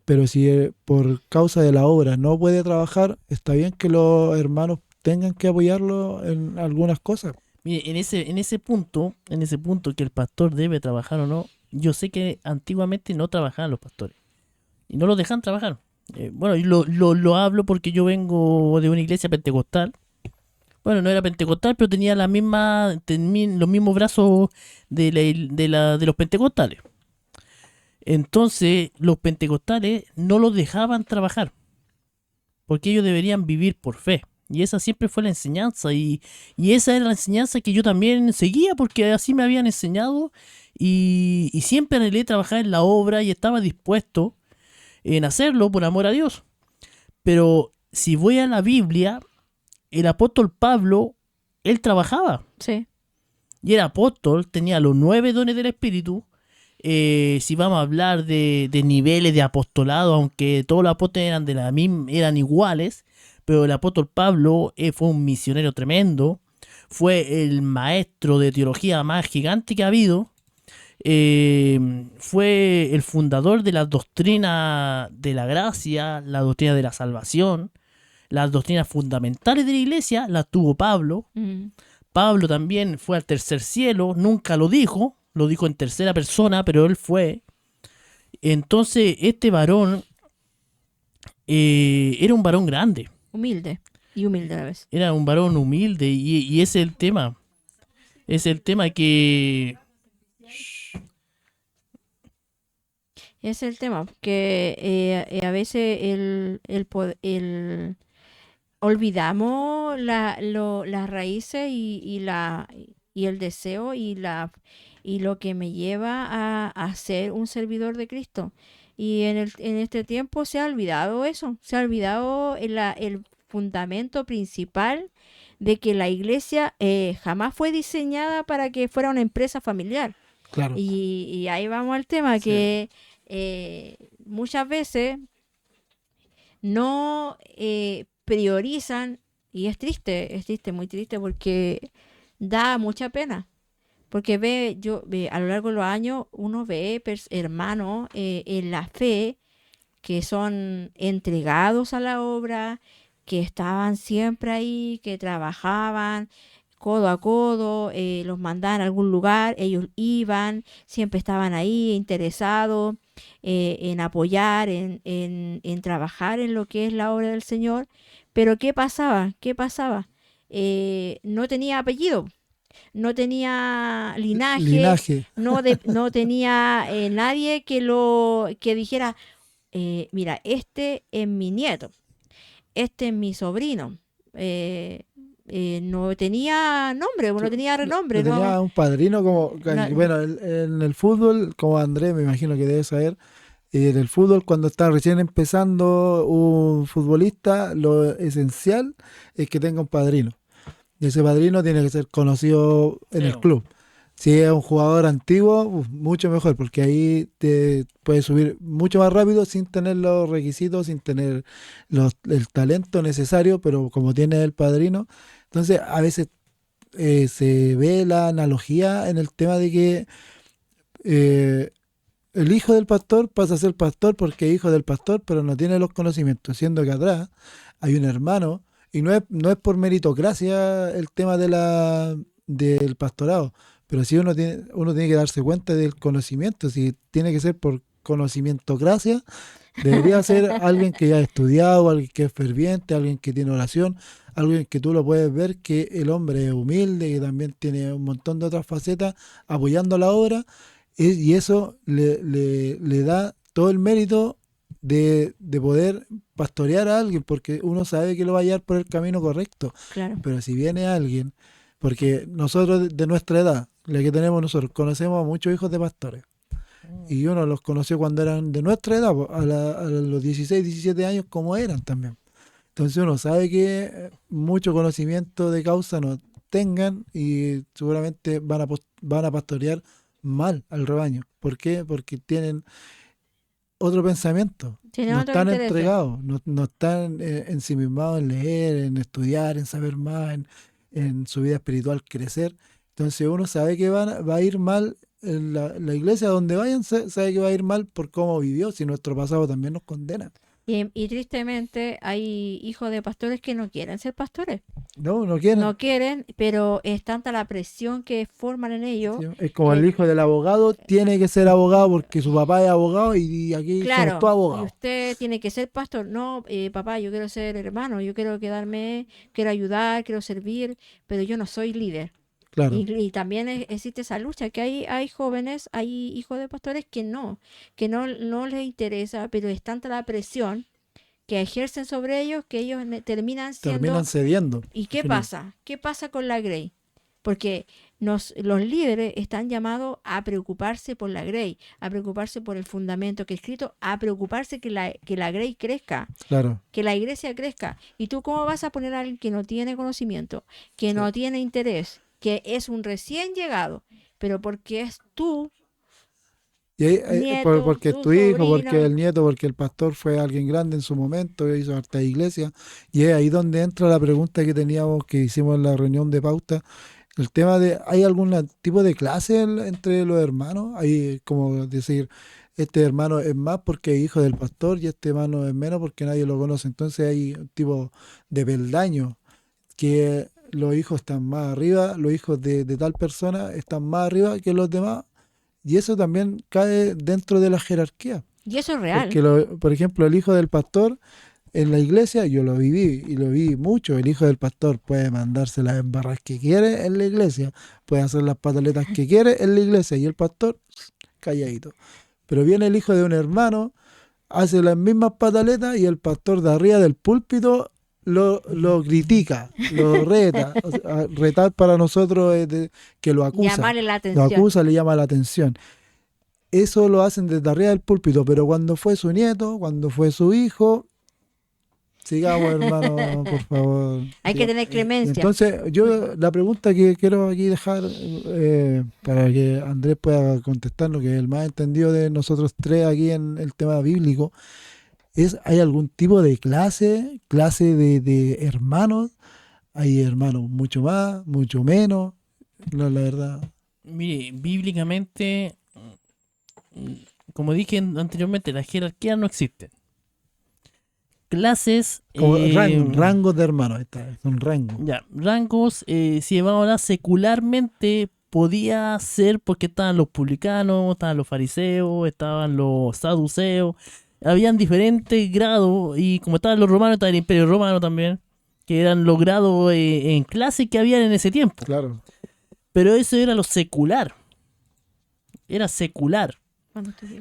Pero si por causa de la obra no puede trabajar, está bien que los hermanos tengan que apoyarlo en algunas cosas. Mire, en ese punto que el pastor debe trabajar o no, yo sé que antiguamente no trabajaban los pastores y no los dejan trabajar. Bueno, y lo hablo porque yo vengo de una iglesia pentecostal. Bueno, no era pentecostal, pero tenía los mismos brazos de los pentecostales. Entonces, los pentecostales no los dejaban trabajar, porque ellos deberían vivir por fe. Y esa siempre fue la enseñanza, y esa era la enseñanza que yo también seguía, porque así me habían enseñado, y siempre anhelé trabajar en la obra y estaba dispuesto en hacerlo por amor a Dios. Pero si voy a la Biblia, el apóstol Pablo, él trabajaba, Sí. y era apóstol, tenía los 9 dones del Espíritu. Si vamos a hablar de niveles de apostolado, aunque todos los apóstoles eran de la misma, eran iguales, pero el apóstol Pablo fue un misionero tremendo, fue el maestro de teología más gigante que ha habido, fue el fundador de la doctrina de la gracia, la doctrina de la salvación, las doctrinas fundamentales de la iglesia las tuvo Pablo. Mm. Pablo también fue al tercer cielo, nunca lo dijo en tercera persona, pero él fue. Entonces, este varón era un varón grande, Humilde. Y humilde a la vez. era un varón humilde, y ese es el tema. Es el tema que... Ese es el tema, que a veces olvidamos las raíces y el deseo y lo que me lleva a ser un servidor de Cristo. Y en este tiempo se ha olvidado eso, se ha olvidado el fundamento principal de que la iglesia jamás fue diseñada para que fuera una empresa familiar. Claro. Y ahí vamos al tema, Sí. que muchas veces no priorizan, y es triste, muy triste, porque da mucha pena. Porque a lo largo de los años uno ve hermanos en la fe que son entregados a la obra, que estaban siempre ahí, que trabajaban codo a codo, los mandaban a algún lugar, ellos iban, siempre estaban ahí interesados en apoyar, en trabajar en lo que es la obra del Señor. Pero ¿qué pasaba? ¿Qué pasaba? No tenía apellido, no tenía linaje, Linaje. no tenía nadie que dijera, mira, este es mi nieto, este es mi sobrino. eh, no tenía nombre, no tenía No renombre, no, tenía un padrino como, no, bueno, en el fútbol, como Andrés, me imagino que debe saber, en el fútbol, cuando está recién empezando un futbolista, lo esencial es que tenga un padrino. Y ese padrino tiene que ser conocido en el Feo. club. Si es un jugador antiguo, mucho mejor, porque ahí te puedes subir mucho más rápido sin tener los requisitos, sin tener el talento necesario, pero como tiene el padrino. Entonces, a veces se ve la analogía en el tema de que eh, el hijo del pastor pasa a ser pastor porque es hijo del pastor, pero no tiene los conocimientos, siendo que atrás hay un hermano, y no es por meritocracia el tema del pastorado, pero sí uno tiene que darse cuenta del conocimiento, si tiene que ser por conocimientocracia, debería ser alguien que ya ha estudiado, alguien que es ferviente, alguien que tiene oración, alguien que tú lo puedes ver que el hombre es humilde, que también tiene un montón de otras facetas apoyando la obra, y eso le da todo el mérito de poder pastorear a alguien, porque uno sabe que lo va a llevar por el camino correcto. claro. Pero si viene alguien, porque nosotros de nuestra edad, la que tenemos nosotros, conocemos a muchos hijos de pastores. Y uno los conoció cuando eran de nuestra edad, po, a los 16, 17 años como eran también. Entonces uno sabe que mucho conocimiento de causa no tengan y seguramente van a pastorear mal al rebaño. ¿Por qué? Porque tienen otro pensamiento. Tiene No otro están interés. entregados, no están ensimismados en leer, en estudiar, en saber más, en su vida espiritual crecer. Entonces uno sabe que va a ir mal en la iglesia donde vayan, sabe que va a ir mal por cómo vivió, si nuestro pasado también nos condena. Y tristemente hay hijos de pastores que no quieren ser pastores. No quieren. No quieren, pero es tanta la presión que forman en ellos ¿Sí? Es como el que, hijo del abogado, tiene que ser abogado porque su papá es abogado y aquí somos claro, todos y abogados. usted tiene que ser pastor. No, papá, yo quiero ser hermano, yo quiero quedarme, quiero ayudar, quiero servir, pero yo no soy líder. Claro, Y también existe esa lucha, que hay jóvenes, hay hijos de pastores que no les interesa, pero es tanta la presión que ejercen sobre ellos que ellos terminan terminan siendo. cediendo ¿Y al qué final. pasa? ¿Qué pasa con la Grey? Porque los líderes están llamados a preocuparse por la Grey, a preocuparse por el fundamento que es escrito, a preocuparse que la Grey crezca, Claro, que la iglesia crezca. ¿Y tú cómo vas a poner a alguien que no tiene conocimiento, que sí. no tiene interés, que es un recién llegado, pero porque es tu Y ahí, nieto, porque es tu tu hijo, porque sobrino? el nieto, porque el pastor fue alguien grande en su momento, hizo harta iglesia. Y es ahí donde entra la pregunta que teníamos, que hicimos en la reunión de pauta. El tema de, ¿hay algún tipo de clase entre los hermanos? Hay como decir, este hermano es más porque es hijo del pastor y este hermano es menos porque nadie lo conoce. Entonces hay un tipo de peldaño que los hijos están más arriba, los hijos de tal persona están más arriba que los demás. Y eso también cae dentro de la jerarquía. Y eso es real. Porque, por ejemplo, el hijo del pastor en la iglesia, yo lo viví y lo vi mucho. El hijo del pastor puede mandarse las embarras que quiere en la iglesia, puede hacer las pataletas que quiere en la iglesia y el pastor calladito. Pero viene el hijo de un hermano, hace las mismas pataletas y el pastor de arriba del púlpito lo critica, lo reta. O sea, retar para nosotros es que lo acusa. Llamarle la Lo atención. acusa, le llama la atención. Eso lo hacen desde arriba del púlpito, pero cuando fue su nieto, cuando fue su hijo, sigamos, hermano, por favor. Hay que tener Y clemencia. entonces, yo la pregunta que quiero aquí dejar para que Andrés pueda contestarnos, que es el más entendido de nosotros tres aquí en el tema bíblico, es, ¿hay algún tipo de clase de hermanos? ¿Hay hermanos mucho más, mucho menos? No, la verdad. Mire, bíblicamente, como dije anteriormente, las jerarquías no existen. clases. Como rangos de hermanos, son rangos. Ya, rangos, si vamos a hablar secularmente, podía ser porque estaban los publicanos, estaban los fariseos, estaban los saduceos, habían diferentes grados, y como estaban los romanos, estaba el Imperio Romano también, que eran los grados en clase que habían en ese tiempo. Claro. Pero eso era lo secular. Era secular.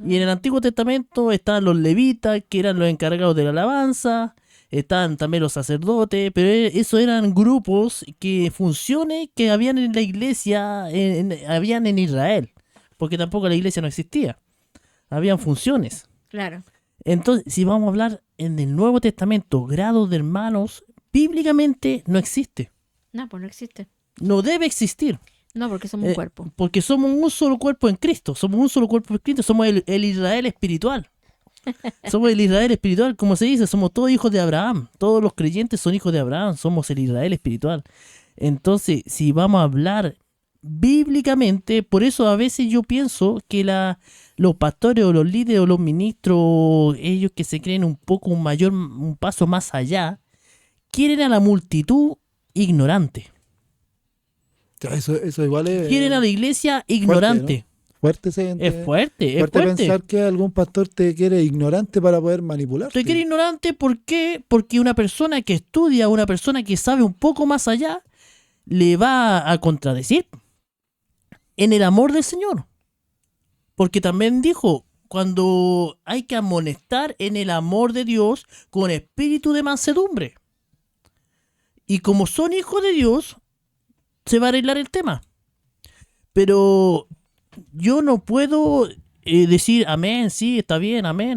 Y en el Antiguo Testamento estaban los levitas, que eran los encargados de la alabanza, estaban también los sacerdotes, pero eso eran grupos funciones que habían en la iglesia, habían en Israel, porque tampoco la iglesia no existía. Habían funciones. Claro. Entonces, si vamos a hablar en el Nuevo Testamento, grados de hermanos, bíblicamente no existe. No, pues no existe. No debe existir. No, porque somos un cuerpo. Porque somos un solo cuerpo en Cristo. Somos un solo cuerpo en Cristo. Somos el Israel espiritual. Somos el Israel espiritual, como se dice. Somos todos hijos de Abraham. Todos los creyentes son hijos de Abraham. Somos el Israel espiritual. Entonces, si vamos a hablar bíblicamente, por eso a veces yo pienso que los pastores o los líderes o los ministros, ellos que se creen un poco un paso más allá, quieren a la multitud ignorante. Eso igual es... Quieren a la iglesia ignorante. Fuerte, Es fuerte. pensar que algún pastor te quiere ignorante para poder manipular. Te quiere ignorante, ¿por qué? Porque una persona que estudia, una persona que sabe un poco más allá, le va a contradecir en el amor del Señor. Porque también dijo, cuando hay que amonestar en el amor de Dios con espíritu de mansedumbre. Y como son hijos de Dios, se va a arreglar el tema. Pero yo no puedo decir amén, sí, está bien, amén,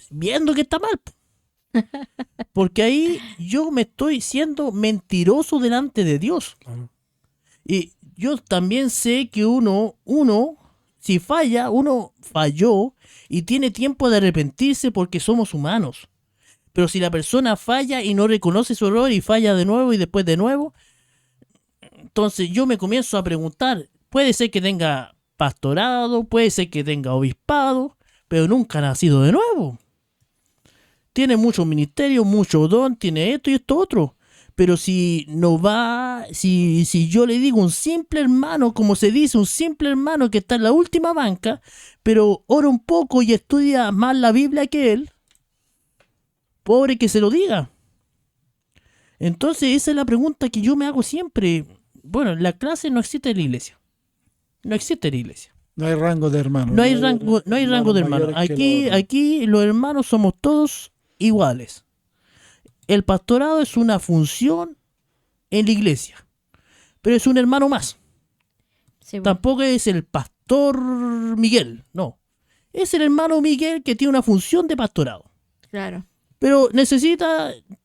viendo que está mal. Porque ahí yo me estoy siendo mentiroso delante de Dios. Y yo también sé que uno, si falla, uno falló y tiene tiempo de arrepentirse porque somos humanos. Pero si la persona falla y no reconoce su error y falla de nuevo y después de nuevo, entonces yo me comienzo a preguntar, puede ser que tenga pastorado, puede ser que tenga obispado, pero nunca ha nacido de nuevo. Tiene mucho ministerio, mucho don, tiene esto y esto otro. Pero si no va, si yo le digo un simple hermano, como se dice, un simple hermano que está en la última banca, pero ora un poco y estudia más la Biblia que él, pobre que se lo diga. Entonces esa es la pregunta que yo me hago siempre. Bueno, la clase no existe en la iglesia. No existe en la iglesia. No hay rango de hermanos. No hay rango de hermanos. Aquí los hermanos somos todos iguales. El pastorado es una función en la iglesia, pero es un hermano más. Sí, bueno. Tampoco es el pastor Miguel, no. Es el hermano Miguel que tiene una función de pastorado. Claro. Pero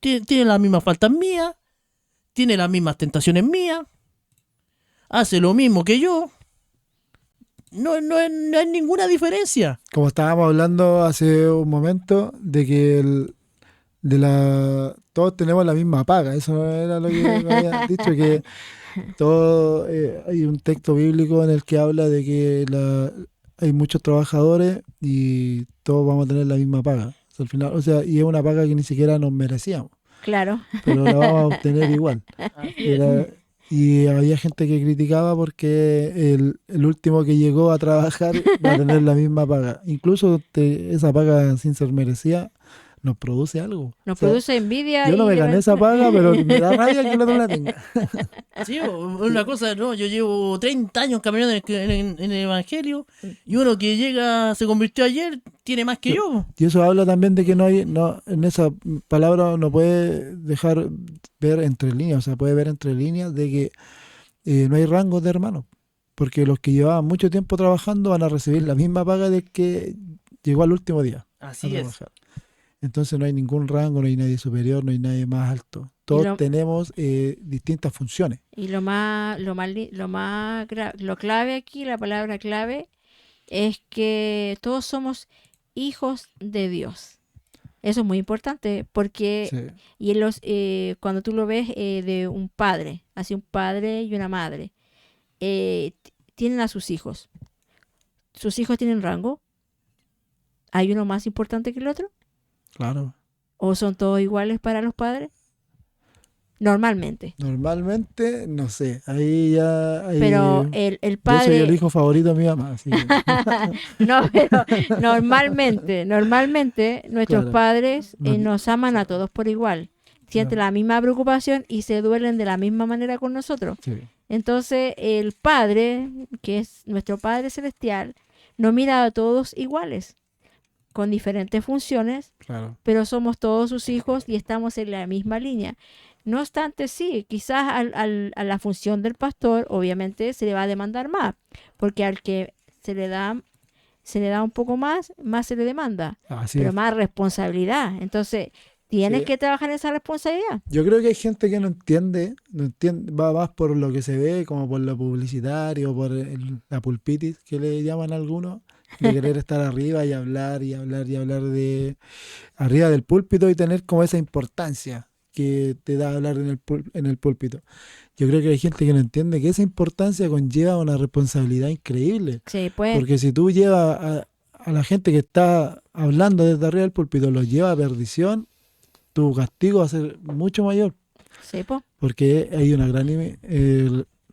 tiene las mismas faltas mías, tiene las mismas tentaciones mías, hace lo mismo que yo. No hay ninguna diferencia. Como estábamos hablando hace un momento, de que todos tenemos la misma paga. Eso era lo que me había dicho, que todo, hay un texto bíblico en el que habla de que hay muchos trabajadores y todos vamos a tener la misma paga. Al final, o sea, y es una paga que ni siquiera nos merecíamos, Claro. pero la vamos a obtener igual. Y había gente que criticaba porque el último que llegó a trabajar va a tener la misma paga. Incluso esa paga sin ser merecida nos produce algo. Nos O sea, produce envidia. yo no me gané esa paga, pero me da rabia que el otro la tenga. Sí, una cosa, no, yo llevo 30 años caminando en el Evangelio y uno que se convirtió ayer, tiene más que yo. Y eso habla también de que en esa palabra no puede dejar ver entre líneas, o sea, puede ver entre líneas de que no hay rangos de hermanos, porque los que llevaban mucho tiempo trabajando van a recibir la misma paga del que llegó al último día a Así es. trabajar. Entonces no hay ningún rango, no hay nadie superior, no hay nadie más alto. Todos tenemos distintas funciones. Y lo clave aquí, la palabra clave, es que todos somos hijos de Dios. Eso es muy importante porque Sí. y cuando tú lo ves de un padre, así un padre y una madre, tienen a sus hijos. ¿Sus hijos tienen rango? ¿Hay uno más importante que el otro? Claro. ¿O son todos iguales para los padres? Normalmente. Normalmente, no sé, ahí ya... Pero el yo soy el padre... hijo favorito de mi mamá, así que, No, pero normalmente nuestros claro. padres No, nos aman a todos por igual. Sienten claro, la misma preocupación y se duelen de la misma manera con nosotros. sí, Entonces, el Padre, que es nuestro Padre Celestial, nos mira a todos iguales, con diferentes funciones, claro. pero somos todos sus hijos y estamos en la misma línea. No obstante, sí, quizás a la función del pastor, obviamente, se le va a demandar más, porque al que se le da un poco más, más se le demanda, Así pero es. más responsabilidad. Entonces, tienes Sí. que trabajar en esa responsabilidad. Yo creo que hay gente que no entiende, va más por lo que se ve, como por lo publicitario, por la pulpitis, que le llaman algunos, de querer estar arriba y hablar y hablar y hablar de arriba del púlpito y tener como esa importancia que te da hablar en el púlpito. Yo creo que hay gente que no entiende que esa importancia conlleva una responsabilidad increíble, Sí, pues, porque si tú llevas a la gente que está hablando desde arriba del púlpito, los lleva a perdición, tu castigo va a ser mucho mayor, sí, pues. porque hay una gran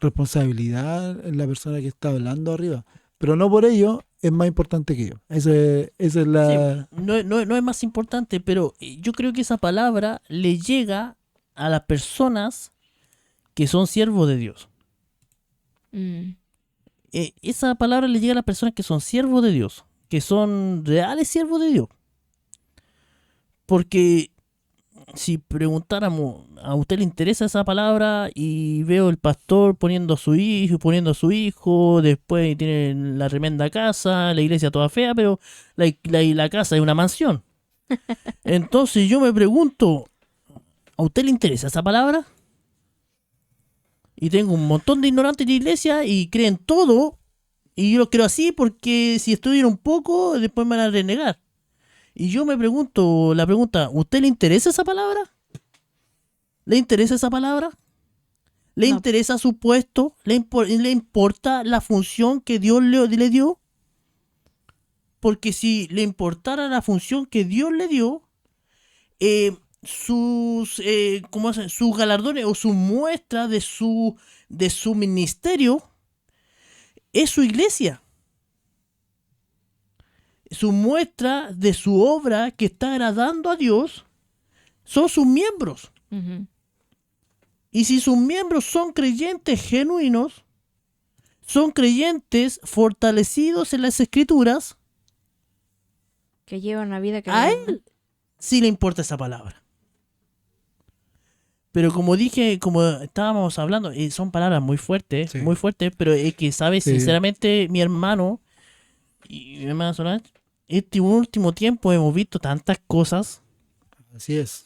responsabilidad en la persona que está hablando arriba. Pero no por ello es más importante que yo. Esa es Sí, la... no es más importante, pero yo creo que esa palabra le llega a las personas que son siervos de Dios. Mm. Esa palabra le llega a las personas que son siervos de Dios, que son reales siervos de Dios. Porque si preguntáramos, ¿a usted le interesa esa palabra? Y veo el pastor poniendo a su hijo, después tiene la tremenda casa, la iglesia toda fea, pero la casa es una mansión. Entonces yo me pregunto, ¿a usted le interesa esa palabra? Y tengo un montón de ignorantes en la iglesia y creen todo, y yo lo creo así porque si estudian un poco, después me van a renegar. Y yo me pregunto, la pregunta, ¿usted le interesa esa palabra? ¿Le interesa esa palabra? ¿Le No. interesa su puesto? ¿Le importa la función que Dios le dio? Porque si le importara la función que Dios le dio, sus galardones o su muestra de su ministerio es su iglesia. Su muestra de su obra que está agradando a Dios son sus miembros. Ujú. Y si sus miembros son creyentes genuinos, son creyentes fortalecidos en las escrituras, Que llevan la vida que a llevan, ¿no? él sí le importa esa palabra. Pero como dije, como estábamos hablando, son palabras Sí. muy fuertes, pero es que, ¿sabes? Sí. Sinceramente, mi hermano y mi hermana Solange, este último tiempo hemos visto tantas cosas, Así es.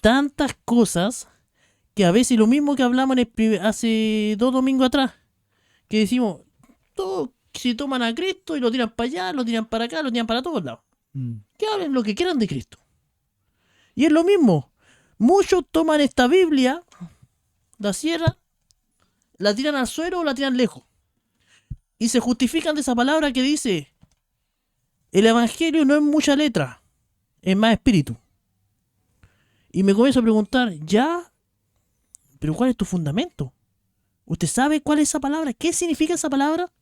que a veces lo mismo que hablamos hace 2 domingos atrás, que decimos, todos si toman a Cristo y lo tiran para allá, lo tiran para acá, lo tiran para todos lados. Mm. Que hablen lo que quieran de Cristo. Y es lo mismo. Muchos toman esta Biblia, la cierran, la tiran al suelo o la tiran lejos. Y se justifican de esa palabra que dice, el evangelio no es mucha letra, es más espíritu. Y me comienzo a preguntar, ya, pero ¿cuál es tu fundamento? ¿Usted sabe cuál es esa palabra? ¿Qué significa esa palabra?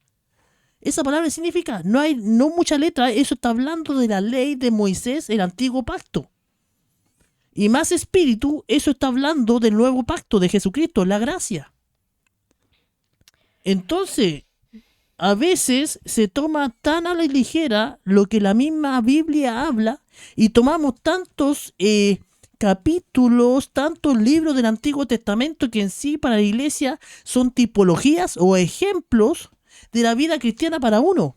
Esa palabra significa, no mucha letra, eso está hablando de la ley de Moisés, el antiguo pacto. Y más espíritu, eso está hablando del nuevo pacto de Jesucristo, la gracia. Entonces, a veces se toma tan a la ligera lo que la misma Biblia habla y tomamos tantos capítulos, tantos libros del Antiguo Testamento que en sí para la iglesia son tipologías o ejemplos de la vida cristiana para uno,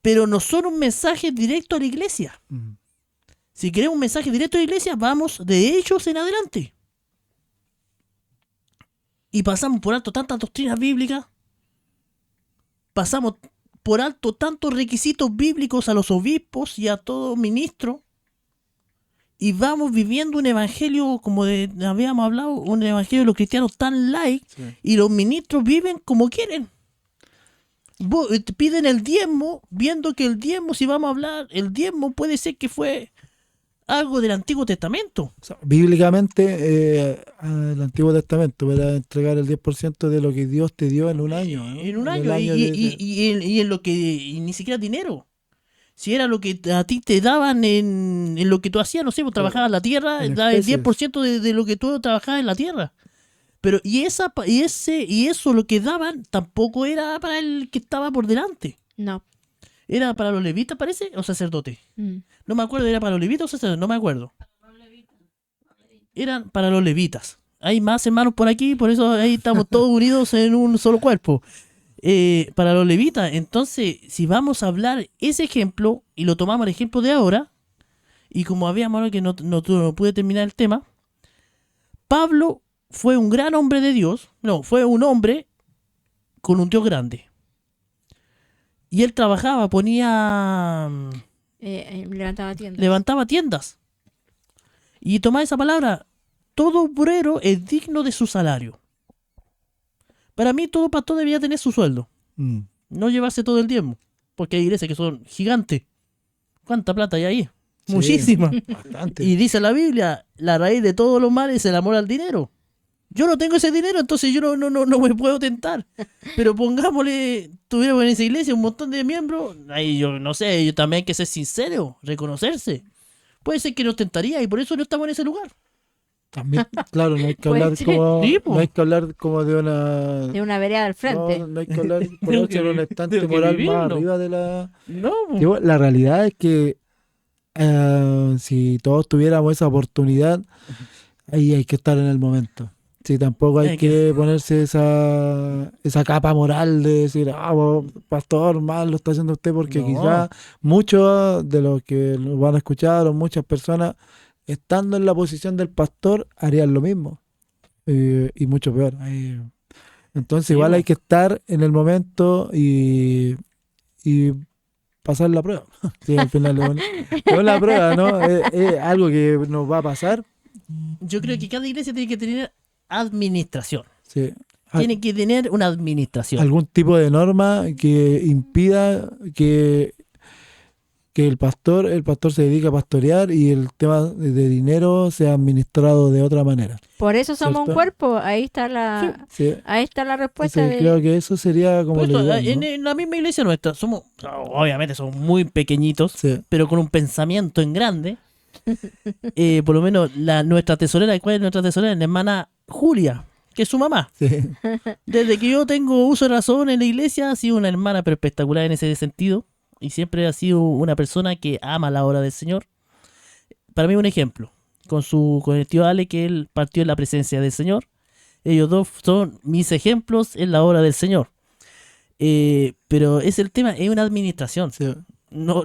pero no son un mensaje directo a la iglesia. Mm. Si queremos un mensaje directo a la iglesia, vamos de Hechos en adelante. Y pasamos por alto tantas doctrinas bíblicas, pasamos por alto tantos requisitos bíblicos a los obispos y a todo ministro, y vamos viviendo un evangelio, como habíamos hablado, un evangelio de los cristianos tan light, Sí. y los ministros viven como quieren. Piden el diezmo, viendo que el diezmo, si vamos a hablar, el diezmo puede ser que fue algo del Antiguo Testamento. O sea, bíblicamente, el Antiguo Testamento era entregar el 10% de lo que Dios te dio en un año, ¿no? En un En el año, y en lo que y ni siquiera dinero. Si era lo que a ti te daban en lo que tú hacías, no sé, vos trabajabas la tierra, en daba el especies. 10% de lo que tú trabajabas en la tierra. Pero y eso lo que daban tampoco era para el que estaba por delante. No. Era para los levitas, parece, o sacerdotes. Mm. No me acuerdo, era para los levitas o sacerdotes, no me acuerdo. Eran para los levitas. Hay más hermanos por aquí, por eso ahí estamos todos unidos en un solo cuerpo. Para los levitas. Entonces, si vamos a hablar ese ejemplo y lo tomamos el ejemplo de ahora, y como habíamos hablado que no pude terminar el tema, Pablo fue un gran hombre de Dios, fue un hombre con un Dios grande. Y él trabajaba, levantaba tiendas. Y tomaba esa palabra, todo obrero es digno de su salario. Para mí todo pastor debería tener su sueldo, no llevarse todo el diezmo, porque hay iglesias que son gigantes. ¿Cuánta plata hay ahí? Sí, Muchísima. bastante. Y dice la Biblia, la raíz de todos los males es el amor al dinero. Yo no tengo ese dinero, entonces yo no me puedo tentar. Pero pongámosle, tuviéramos en esa iglesia un montón de miembros, ahí yo no sé, yo también hay que ser sincero, reconocerse. Puede ser que nos tentaría y por eso no estamos en ese lugar. También, claro, no hay que Puede hablar ser. como, Sí, po. no hay que hablar como de De una vereda al frente. no hay que hablar Tengo ponerse que en un vi- estante tengo que moral más vivirlo. arriba de la. No, Digo, la realidad es que si todos tuviéramos esa oportunidad, ahí hay que estar en el momento. Sí, tampoco hay Hay que ponerse esa capa moral de decir, vos, pastor, mal lo está haciendo usted, porque No. quizás muchos de los que nos van a escuchar o muchas personas, estando en la posición del pastor, harían lo mismo. Y mucho peor. Entonces, Sí, igual po. hay que estar en el momento y pasar la prueba. Sí, al final es una prueba, ¿no? Es algo que nos va a pasar. yo creo que cada iglesia tiene que tener administración. Sí. Tiene que tener una administración. Algún tipo de norma que impida que el pastor se dedique a pastorear y el tema de dinero sea administrado de otra manera. Por eso somos un ¿Cierto? cuerpo. Ahí está la Sí. ahí está la respuesta Entonces, de creo que eso sería como Por lo eso, ideal, ¿no? en la misma iglesia nuestra, obviamente somos muy pequeñitos, Sí. pero con un pensamiento en grande. Por lo menos nuestra tesorera, ¿cuál es nuestra tesorera? La hermana Julia, que es su mamá. Sí. Desde que yo tengo uso de razón en la iglesia, ha sido una hermana pero espectacular en ese sentido. Y siempre ha sido una persona que ama la obra del Señor. Para mí un ejemplo, con el tío Ale, que él partió en la presencia del Señor. Ellos dos son mis ejemplos en la obra del Señor. Pero es el tema, es una administración. Sí. No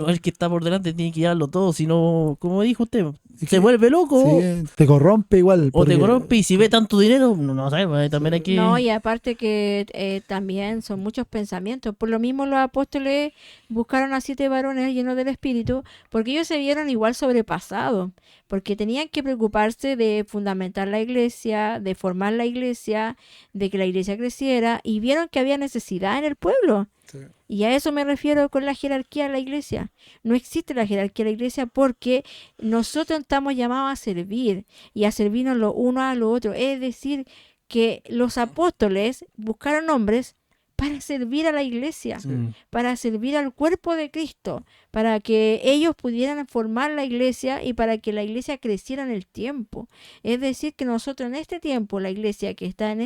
el que está por delante tiene que llevarlo todo, sino, como dijo usted, Es se que- vuelve loco Sí, te corrompe igual. o te porque- corrompe, y si ve tanto dinero, no sé, pues, también hay que... No, y aparte que también son muchos pensamientos. Por lo mismo los apóstoles buscaron a 7 varones llenos del Espíritu, porque ellos se vieron igual sobrepasados, porque tenían que preocuparse de fundamentar la iglesia, de formar la iglesia, de que la iglesia creciera, y vieron que había necesidad en el pueblo. Sí. Y a eso me refiero con la jerarquía de la iglesia. No existe la jerarquía de la iglesia porque nosotros estamos llamados a servir y a servirnos lo uno a lo otro. Es decir, que los apóstoles buscaron hombres para servir a la iglesia, Mm. para servir al cuerpo de Cristo, para que ellos pudieran formar la iglesia y para que la iglesia creciera en el tiempo. Es decir, que nosotros en este tiempo, la iglesia que está en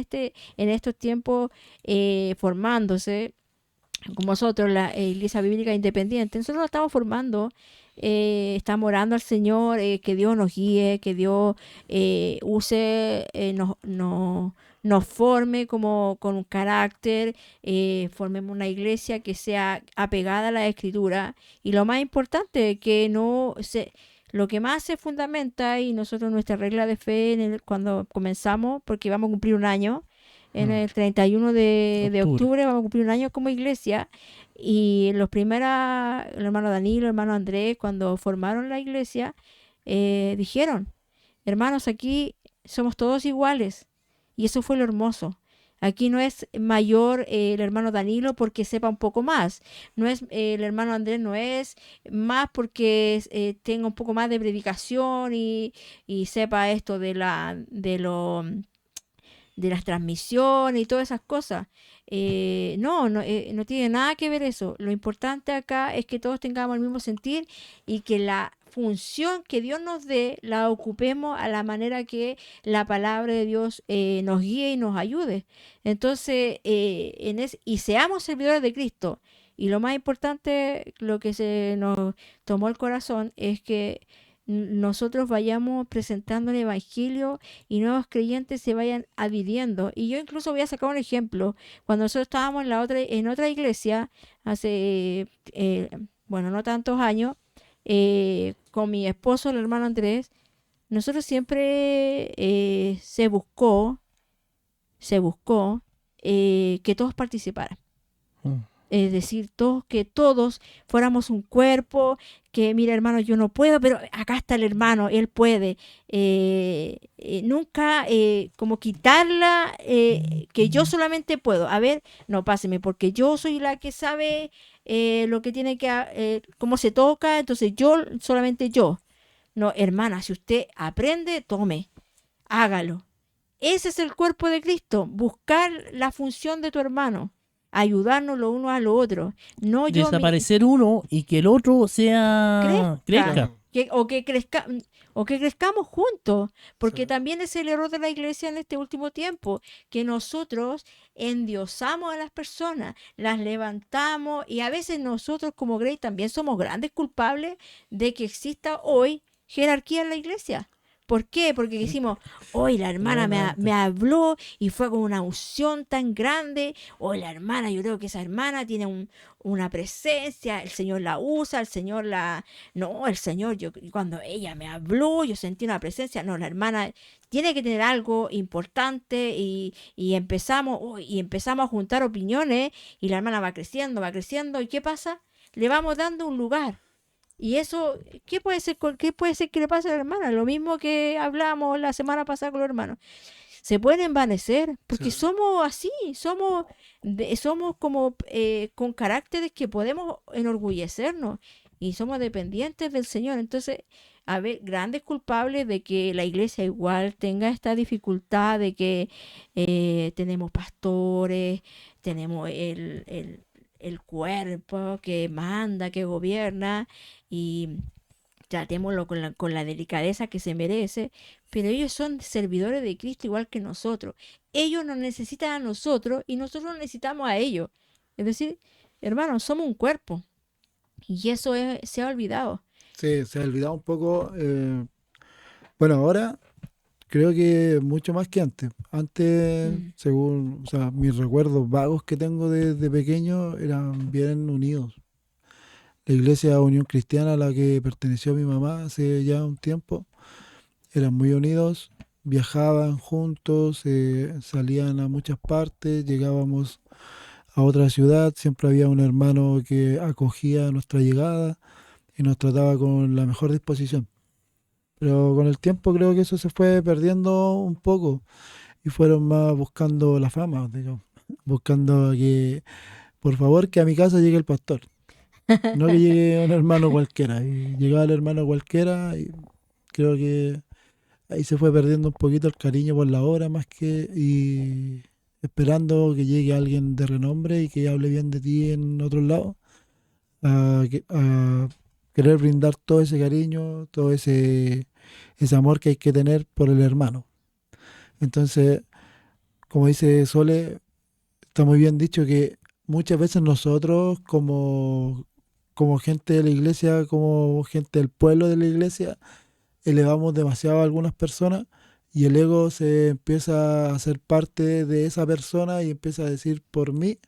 estos tiempos formándose, como nosotros, la Iglesia Bíblica Independiente, nosotros nos estamos formando, estamos orando al Señor, que Dios nos guíe, que Dios use, nos forme como con un carácter, formemos una iglesia que sea apegada a la Escritura, y lo más importante, que lo que más se fundamenta, y nosotros nuestra regla de fe cuando comenzamos, porque vamos a cumplir un año, en el 31 de octubre vamos a cumplir un año como iglesia, y el hermano Danilo, el hermano Andrés, cuando formaron la iglesia, dijeron, hermanos, aquí somos todos iguales, y eso fue lo hermoso. Aquí no es mayor el hermano Danilo porque sepa un poco más. No es el hermano Andrés no es más porque tenga un poco más de predicación y sepa esto de las transmisiones y todas esas cosas. No tiene nada que ver eso. Lo importante acá es que todos tengamos el mismo sentir y que la función que Dios nos dé la ocupemos a la manera que la palabra de Dios nos guíe y nos ayude. Entonces, y seamos servidores de Cristo. Y lo más importante, lo que se nos tomó el corazón es que nosotros vayamos presentando el Evangelio y nuevos creyentes se vayan adhiriendo. Y yo incluso voy a sacar un ejemplo. Cuando nosotros estábamos en otra iglesia, hace, bueno, no tantos años, con mi esposo, el hermano Andrés, nosotros siempre se buscó que todos participaran. Mm. Es decir, que todos fuéramos un cuerpo, que mira hermano, yo no puedo, pero acá está el hermano, él puede. Nunca como quitarla, que yo solamente puedo. A ver, no páseme, porque yo soy la que sabe lo que tiene que, cómo se toca, entonces solamente yo. No, hermana, si usted aprende, tome, hágalo. Ese es el cuerpo de Cristo, buscar la función de tu hermano, ayudarnos lo uno a lo otro. No yo Desaparecer uno y que el otro crezca. crezca. O que crezcamos juntos, porque Sí. también es el error de la iglesia en este último tiempo, que nosotros endiosamos a las personas, las levantamos y a veces nosotros como Grey también somos grandes culpables de que exista hoy jerarquía en la iglesia. ¿Por qué? Porque decimos, hoy la hermana me habló y fue con una unción tan grande. Hoy la hermana, yo creo que esa hermana tiene una presencia, el Señor la usa, el Señor la... No, el Señor, cuando ella me habló, yo sentí una presencia. No, la hermana tiene que tener algo importante y empezamos a juntar opiniones y la hermana va creciendo. ¿Y qué pasa? Le vamos dando un lugar. Y eso, ¿qué puede ser que le pase a la hermana? Lo mismo que hablábamos la semana pasada con los hermanos. Se pueden envanecer porque Sí. somos así, somos como con caracteres que podemos enorgullecernos y somos dependientes del Señor. Entonces, a ver, grandes culpables de que la iglesia igual tenga esta dificultad de que tenemos pastores, tenemos el cuerpo que manda, que gobierna y tratémoslo con la delicadeza que se merece, pero ellos son servidores de Cristo igual que nosotros. Ellos nos necesitan a nosotros y nosotros necesitamos a ellos. Es decir, hermanos, somos un cuerpo y eso se ha olvidado. Sí, se ha olvidado un poco. Bueno, ahora creo que mucho más que antes. Antes, Mm. según, o sea, mis recuerdos vagos que tengo desde pequeño eran bien unidos. La iglesia Unión Cristiana a la que perteneció mi mamá hace ya un tiempo, eran muy unidos, viajaban juntos, salían a muchas partes, llegábamos a otra ciudad, siempre había un hermano que acogía nuestra llegada y nos trataba con la mejor disposición. Pero con el tiempo creo que eso se fue perdiendo un poco y fueron más buscando la fama, digamos, buscando que, por favor, que a mi casa llegue el pastor, no que llegue un hermano cualquiera. Y llegaba el hermano cualquiera y creo que ahí se fue perdiendo un poquito el cariño por la obra más que y esperando que llegue alguien de renombre y que hable bien de ti en otros lados, a querer brindar todo ese cariño, todo ese amor que hay que tener por el hermano. Entonces, como dice Sole, está muy bien dicho que muchas veces nosotros como gente de la iglesia, como gente del pueblo de la iglesia, elevamos demasiado a algunas personas y el ego se empieza a hacer parte de esa persona y empieza a decir por mi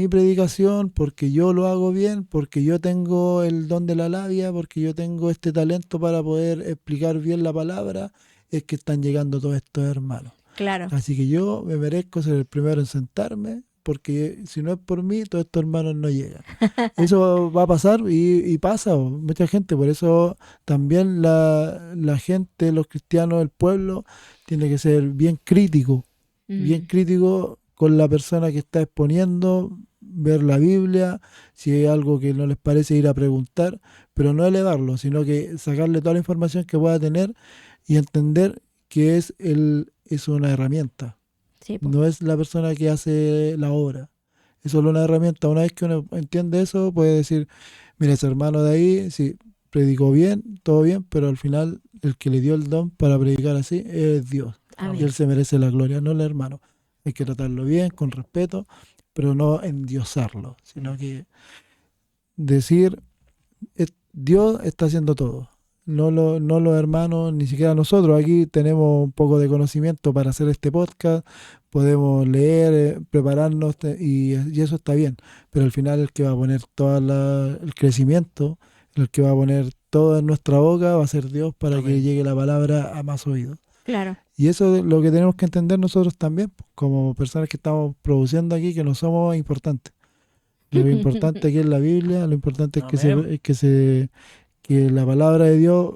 predicación, porque yo lo hago bien, porque yo tengo el don de la labia, porque yo tengo este talento para poder explicar bien la palabra, es que están llegando todos estos hermanos. Claro. Así que yo me merezco ser el primero en sentarme, porque si no es por mí, todos estos hermanos no llegan. Eso va a pasar y pasa, mucha gente. Por eso también la gente, los cristianos, el pueblo, tiene que ser bien crítico bien crítico con la persona que está exponiendo, ver la Biblia, si hay algo que no les parece ir a preguntar, pero no elevarlo, sino que sacarle toda la información que pueda tener y entender que es una herramienta, Sí, po. no es la persona que hace la obra. Es solo una herramienta. Una vez que uno entiende eso, puede decir, mira, ese hermano de ahí, sí, predicó bien, todo bien, pero al final el que le dio el don para predicar así es Dios. Y Amén. él se merece la gloria, no el hermano. Hay que tratarlo bien, con respeto, pero no endiosarlo, sino que decir, Dios está haciendo todo. No los hermanos, ni siquiera nosotros. Aquí tenemos un poco de conocimiento para hacer este podcast, podemos leer, prepararnos y eso está bien. Pero al final el que va a poner todo el crecimiento, el que va a poner todo en nuestra boca va a ser Dios para que Amén. llegue la palabra a más oídos. Claro. Y eso es lo que tenemos que entender nosotros también, pues, como personas que estamos produciendo aquí, que no somos importantes. Lo importante aquí es la Biblia, lo importante es Amén. que la palabra de Dios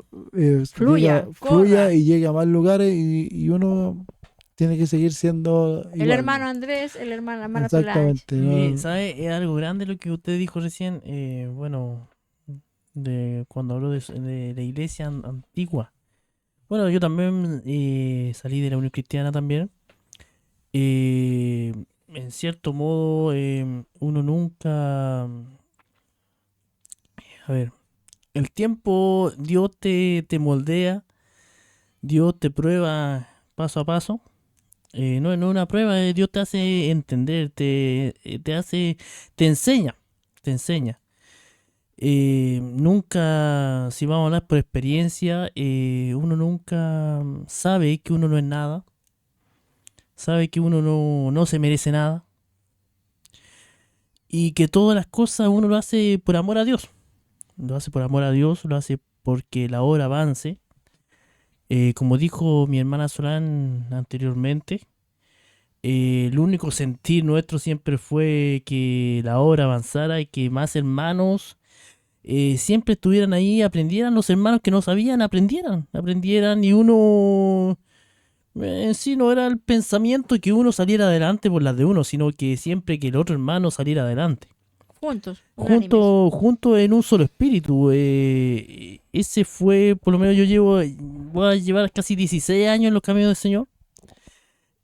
Fluya, fluya corra. y llegue a más lugares y uno tiene que seguir siendo El igual. hermano Andrés, la hermana Solange. Exactamente, Y, ¿no? ¿sabe? Es algo grande lo que usted dijo recién, bueno, de cuando habló de la iglesia antigua. Bueno, yo también salí de la Unión Cristiana también. En cierto modo, uno nunca... A ver, el tiempo Dios te moldea, Dios te prueba paso a paso. No es una prueba, Dios te hace entender, te enseña, te enseña. Nunca, si vamos a hablar por experiencia, uno nunca sabe que uno no es nada, sabe que uno no se merece nada y que todas las cosas uno lo hace por amor a Dios. Lo hace por amor a Dios, lo hace porque la obra avance. Como dijo mi hermana Solán anteriormente, el único sentir nuestro siempre fue que la obra avanzara y que más hermanos siempre estuvieran ahí, aprendieran, los hermanos que no sabían, aprendieran y uno en sí no era el pensamiento que uno saliera adelante por las de uno, sino que siempre que el otro hermano saliera adelante. Juntos, unánimes. Juntos en un solo espíritu. Ese fue, por lo menos voy a llevar casi 16 años en los caminos del Señor.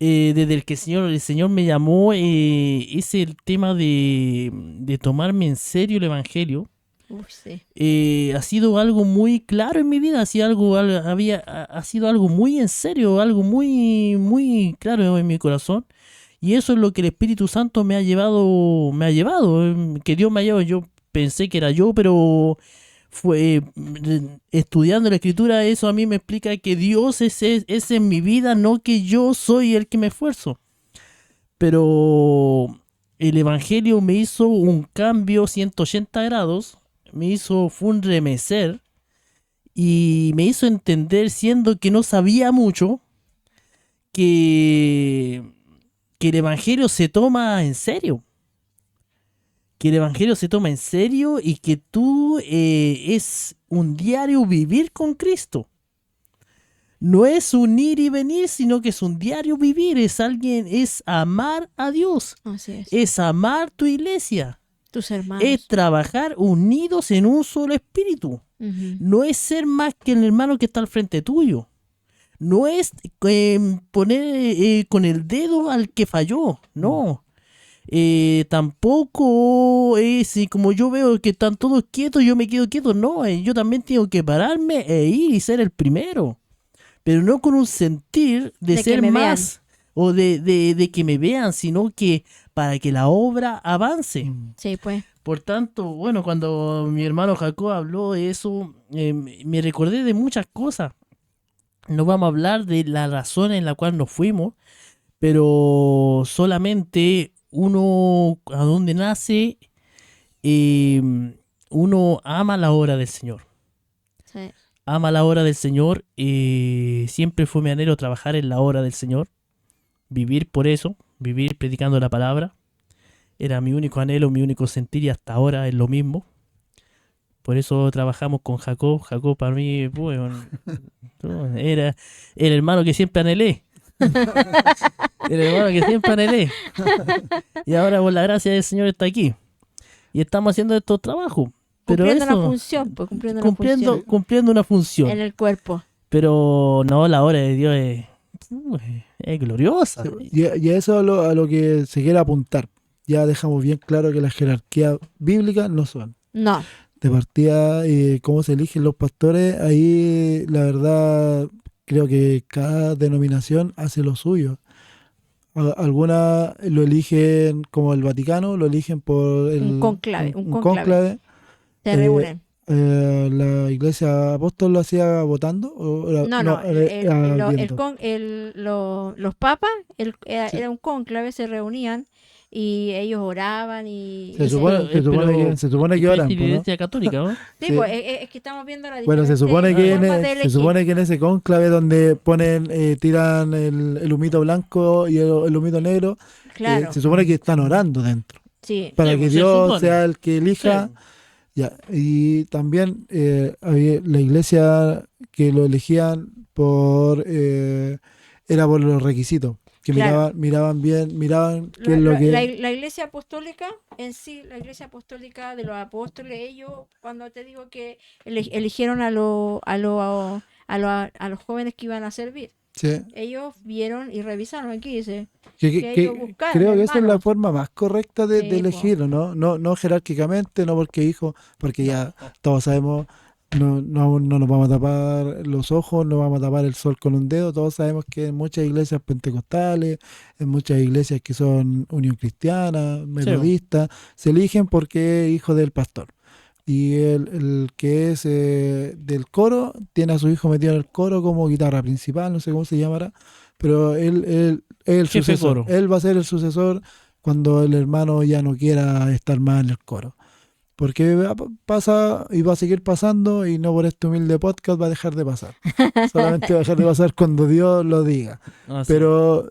Desde el que el Señor me llamó, es el tema de tomarme en serio el Evangelio. Uf, sí. Ha sido algo muy claro en mi vida, ha sido ha sido algo muy en serio, algo muy, muy claro en mi corazón. Y eso es lo que el Espíritu Santo me ha llevado, que Dios me ha llevado. Yo pensé que era yo, pero fue estudiando la Escritura, eso a mí me explica que Dios es en mi vida, no que yo soy el que me esfuerzo. Pero el Evangelio me hizo un cambio 180 grados, fue un remecer y me hizo entender, siendo que no sabía mucho, que el Evangelio se toma en serio. Que el Evangelio se toma en serio y que tú es un diario vivir con Cristo. No es un ir y venir, sino que es un diario vivir. Es amar a Dios. Así es. Es amar tu iglesia. Tus hermanos. Es trabajar unidos en un solo espíritu. Ujú. No es ser más que el hermano que está al frente tuyo. No es poner con el dedo al que falló, no. Tampoco es como yo veo que están todos quietos, yo me quedo quieto, no. Yo también tengo que pararme e ir y ser el primero. Pero no con un sentir de De que ser me más o de que me vean, sino que para que la obra avance. Sí, pues. Por tanto, bueno, cuando mi hermano Jacob habló de eso, me recordé de muchas cosas. No vamos a hablar de la razón en la cual nos fuimos, pero solamente uno, a donde nace, uno ama la obra del Señor. Sí. Ama la obra del Señor. Siempre fue mi anhelo trabajar en la obra del Señor. Vivir por eso, vivir predicando la palabra. Era mi único anhelo, mi único sentir y hasta ahora es lo mismo. Por eso trabajamos con Jacob. Jacob para mí, bueno, era el hermano que siempre anhelé. El hermano que siempre anhelé. Y ahora por la gracia del Señor está aquí. Y estamos haciendo estos trabajos. Pero Cumpliendo eso, una función, pues cumpliendo una función. en el cuerpo. Pero no, la obra de Dios es gloriosa. Y a eso a lo que se quiere apuntar. Ya dejamos bien claro que las jerarquías bíblicas no son. No, De partida, cómo se eligen los pastores, ahí la verdad creo que cada denominación hace lo suyo. Algunas lo eligen como el Vaticano, lo eligen por un conclave. cónclave. Se Eh, reúnen. La iglesia apóstol lo hacía votando. No, Viendo. los papas, Sí. era un cónclave, se reunían y ellos oraban y... Se y supone, pero- se supone que Es oran, la po, ¿no? iglesia católica, ¿no? Sí, Sí. pues, es que estamos viendo la Bueno, se diferente supone que formas de se elegir. supone que en ese cónclave donde ponen, tiran el humito blanco y el humito negro, Claro, se supone que están orando dentro, sí. para Sí, que pues, se Dios supone. sea el que elija. Sí. Ya. Y también había la iglesia que lo elegían era por los requisitos, que Claro. miraban qué es lo La que... la iglesia apostólica en sí, la iglesia apostólica de los apóstoles, ellos, cuando te digo que eligieron a los jóvenes que iban a servir, Sí. ellos vieron y revisaron, aquí dice, Que, que ellos buscaron, creo que esa es la hermanos. forma más correcta de Sí, po. elegir, ¿no? No jerárquicamente, no porque hijo, porque ya todos sabemos, no nos vamos a tapar los ojos, no vamos a tapar el sol con un dedo, todos sabemos que en muchas iglesias pentecostales, en muchas iglesias que son Unión Cristiana, metodistas, se eligen porque es hijo del pastor. Y el que es del coro, tiene a su hijo metido en el coro como guitarra principal, no sé cómo se llamará, pero él es el Jefe sucesor. coro. Él va a ser el sucesor cuando el hermano ya no quiera estar más en el coro. Porque pasa y va a seguir pasando y no por este humilde podcast va a dejar de pasar. Solamente va a dejar de pasar cuando Dios lo diga. Ah, sí. Pero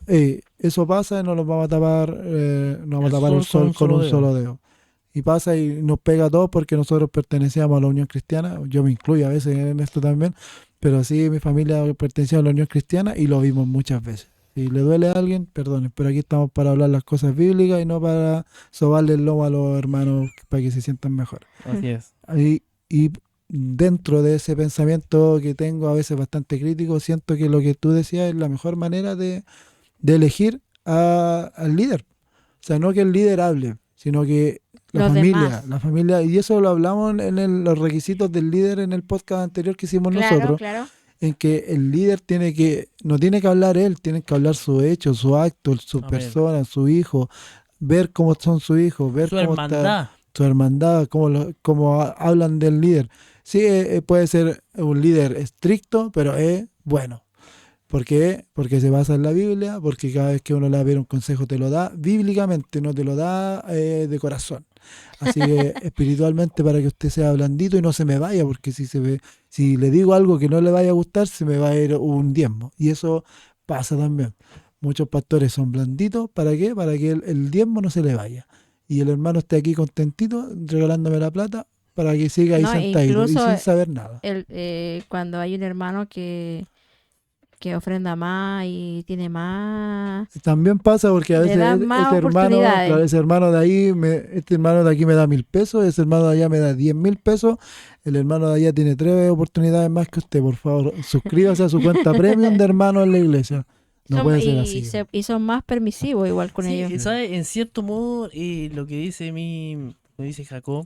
eso pasa y no nos vamos a tapar, no vamos a tapar el sol con un solo dedo. Y pasa y nos pega a todos porque nosotros pertenecíamos a la Unión Cristiana. Yo me incluyo a veces en esto también. Pero sí, mi familia pertenecía a la Unión Cristiana y lo vimos muchas veces. Si le duele a alguien, perdonen. Pero aquí estamos para hablar las cosas bíblicas y no para sobarle el lomo a los hermanos para que se sientan mejor. Así es. Y dentro de ese pensamiento que tengo a veces bastante crítico, siento que lo que tú decías es la mejor manera de elegir al líder. O sea, no que el líder hable, sino que Los demás. la familia, y eso lo hablamos en los requisitos del líder en el podcast anterior que hicimos Claro, nosotros, claro. en que el líder no tiene que hablar él, tiene que hablar su hecho, su acto, su Amén. persona, su hijo, ver cómo son sus hijos, ver Su cómo hermandad. está su hermandad, cómo hablan del líder. Sí, puede ser un líder estricto, pero es bueno. ¿Por qué? Porque se basa en la Biblia, porque cada vez que uno le va a pedir un consejo te lo da bíblicamente, no te lo da de corazón. Así que espiritualmente para que usted sea blandito y no se me vaya, porque si le digo algo que no le vaya a gustar, se me va a ir un diezmo. Y eso pasa también. Muchos pastores son blanditos, ¿para qué? Para que el diezmo no se le vaya. Y el hermano esté aquí contentito, regalándome la plata, para que siga ahí No, sentadito y incluso sin saber nada. Cuando hay un hermano que ofrenda más y tiene más, También pasa porque a le veces dan más ese hermano, oportunidades. claro, ese hermano de ahí, este hermano de aquí me da 1.000 pesos, ese hermano de allá me da 10.000 pesos, el hermano de allá tiene 3 oportunidades más que usted. Por favor, suscríbase a su cuenta premium de hermano en la iglesia. No puede ser así. Y son más permisivos igual con Sí, ellos. ¿sabes? En cierto modo, lo que dice lo dice Jacob,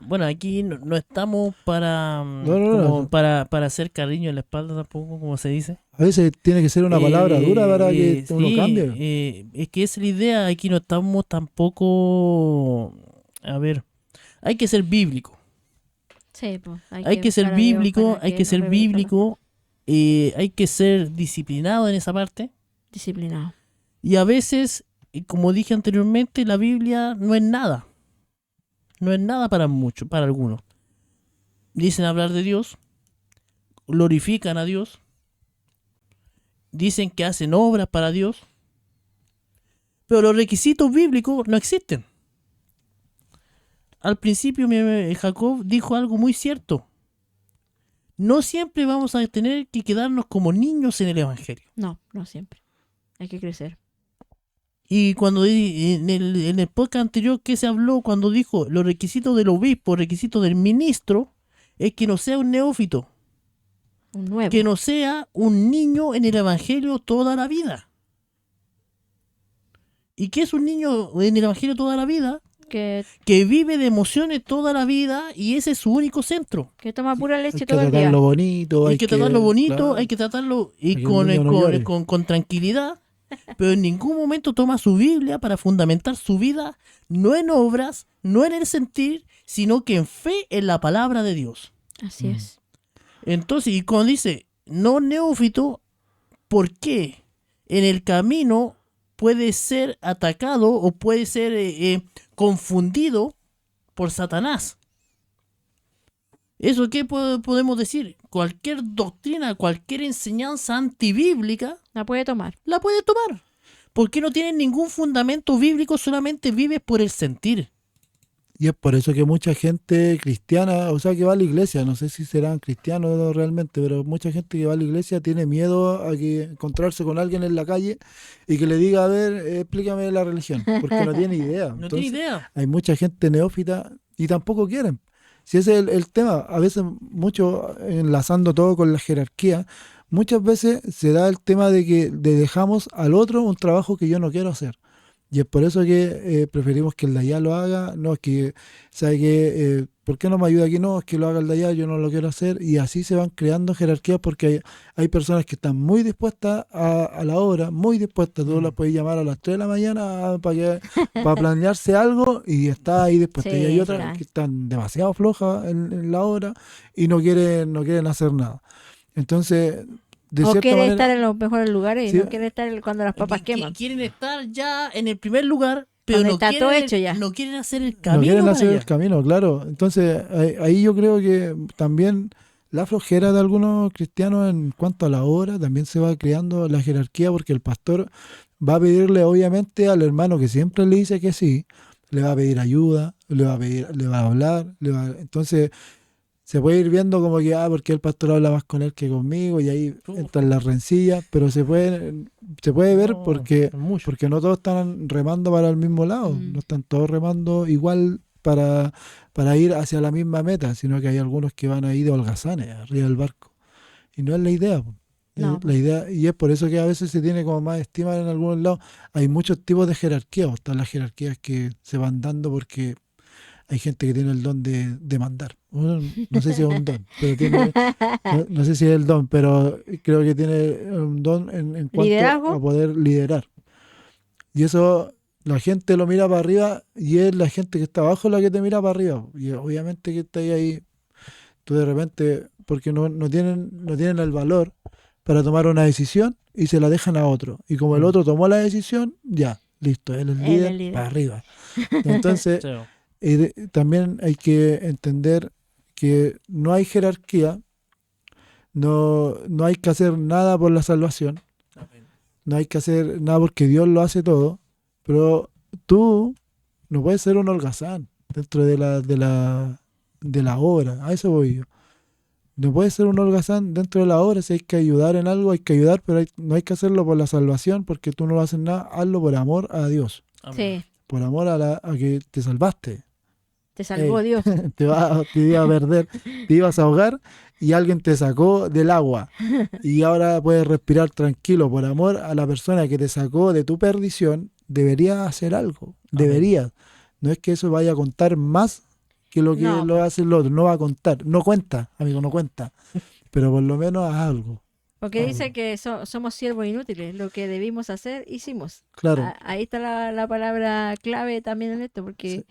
bueno, aquí no estamos para, No. para hacer cariño en la espalda tampoco, como se dice. A veces tiene que ser una palabra dura para que uno sí, cambie. es que esa es la idea, aquí no estamos tampoco, a ver, hay que ser bíblico. Sí, pues, Hay que ser buscar a Dios bíblico, para hay que nos ser revele todo. bíblico, hay que ser disciplinado en esa parte. Disciplinado. Y a veces, como dije anteriormente, la Biblia no es nada. No es nada para muchos, para algunos. Dicen hablar de Dios, glorifican a Dios, dicen que hacen obras para Dios, pero los requisitos bíblicos no existen. Al principio Jacob dijo algo muy cierto. no siempre vamos a tener que quedarnos como niños en el Evangelio. No, no siempre. Hay que crecer. Y cuando en el podcast anterior que se habló, cuando dijo los requisitos del obispo, requisitos del ministro, es que no sea un neófito, Un nuevo. que no sea un niño en el Evangelio toda la vida. ¿Y qué es un niño en el Evangelio toda la vida? Que Vive de emociones toda la vida y ese es su único centro. toma pura Hay leche que todo el día. tratarlo bonito. Hay que tratarlo bonito, claro, hay que tratarlo Para y que el niño no llore. con tranquilidad, pero en ningún momento toma su Biblia para fundamentar su vida, no en obras, no en el sentir, sino que en fe en la palabra de Dios. Así es. Entonces, y cuando dice no neófito, ¿por qué? En el camino puede ser atacado o puede ser confundido por Satanás. ¿Eso qué podemos decir? Cualquier doctrina, cualquier enseñanza antibíblica La puede tomar. la puede tomar. Porque no tiene ningún fundamento bíblico, solamente vives por el sentir. Y es por eso que mucha gente cristiana, o sea, que va a la iglesia, no sé si serán cristianos realmente, pero mucha gente que va a la iglesia tiene miedo a que encontrarse con alguien en la calle y que le diga, a ver, explícame la religión, porque no tiene idea. No Entonces, tiene idea. hay mucha gente neófita y tampoco quieren. Si ese es el tema, a veces mucho enlazando todo con la jerarquía, muchas veces se da el tema de que dejamos al otro un trabajo que yo no quiero hacer. Y es por eso que preferimos que el de allá lo haga, no es que, ¿sabe qué? ¿Por qué no me ayuda aquí? No, es que lo haga el de allá, yo no lo quiero hacer. Y así se van creando jerarquías porque hay personas que están muy dispuestas a la obra, muy dispuestas. Tú las puedes llamar a las 3 de la mañana para planearse algo y está ahí dispuesta. Sí, Y hay otras claro. que están demasiado flojas en la obra y no quieren hacer nada. Entonces, de O cierta quiere manera, estar en los mejores lugares y sí, no quiere estar cuando las papas queman. Quieren estar ya en el primer lugar, pero Cuando no está quieren, todo hecho ya. no quieren hacer el no camino quieren para hacer allá. el camino, claro. Entonces, ahí yo creo que también la flojera de algunos cristianos en cuanto a la obra, también se va creando la jerarquía porque el pastor va a pedirle obviamente al hermano que siempre le dice que sí, le va a pedir ayuda, le va a hablar, entonces se puede ir viendo como que, porque el pastor habla más con él que conmigo y ahí entran las rencillas, pero se puede ver No, porque es mucho. no todos están remando para el mismo lado, Mm. no están todos remando igual para ir hacia la misma meta, sino que hay algunos que van ahí de holgazanes arriba del barco. Y no es la idea, po. No, La idea, y es por eso que a veces se tiene como más estima en algunos lados. Hay muchos tipos de jerarquía, o están las jerarquías que se van dando porque hay gente que tiene el don de mandar. Bueno, no sé si es un don, pero no sé si es el don, pero creo que tiene un don en cuanto ¿Liderazgo? a poder liderar. Y eso la gente lo mira para arriba y es la gente que está abajo la que te mira para arriba. Y obviamente que está ahí, tú de repente, porque no tienen el valor para tomar una decisión y se la dejan a otro. Y como el otro tomó la decisión, ya, listo, él es Él líder, es líder. para arriba. Entonces, Sí. también hay que entender que no hay jerarquía, no hay que hacer nada por la salvación, no hay que hacer nada porque Dios lo hace todo, pero tú no puedes ser un holgazán dentro de la obra, a eso voy yo. No puedes ser un holgazán dentro de la obra, si hay que ayudar en algo, hay que ayudar, pero no hay que hacerlo por la salvación porque tú no haces nada, hazlo por amor a Dios, Amén. Sí, por amor a que te salvaste. te salvó Ey, Dios. te iba a perder, te ibas a ahogar y alguien te sacó del agua y ahora puedes respirar tranquilo por amor a la persona que te sacó de tu perdición. Deberías hacer algo, Amén. deberías. No es que eso vaya a contar más que lo que No, lo hace el otro, no va a contar, no cuenta, amigo, no cuenta, pero por lo menos haz algo, porque dice que somos siervos inútiles. Lo que debimos hacer, hicimos. claro. Ahí está la palabra clave también en esto, porque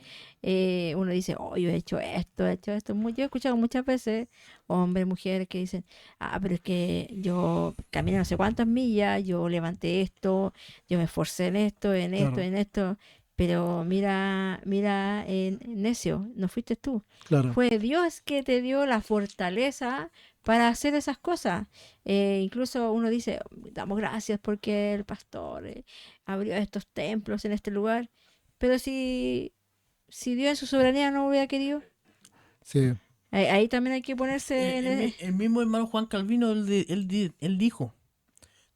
uno dice, oh, yo he hecho esto, he hecho esto. Yo he escuchado muchas veces hombres, mujeres que dicen, pero es que yo caminé no sé cuántas millas, yo levanté esto, yo me esforcé en esto, en esto, Claro. en esto. Pero mira, necio, no fuiste tú. Claro. Fue Dios que te dio la fortaleza para hacer esas cosas. Incluso uno dice, damos gracias porque el pastor abrió estos templos en este lugar. Pero si Dios en su soberanía no hubiera querido, Sí. Ahí también hay que ponerse en El mismo hermano Juan Calvino, él dijo,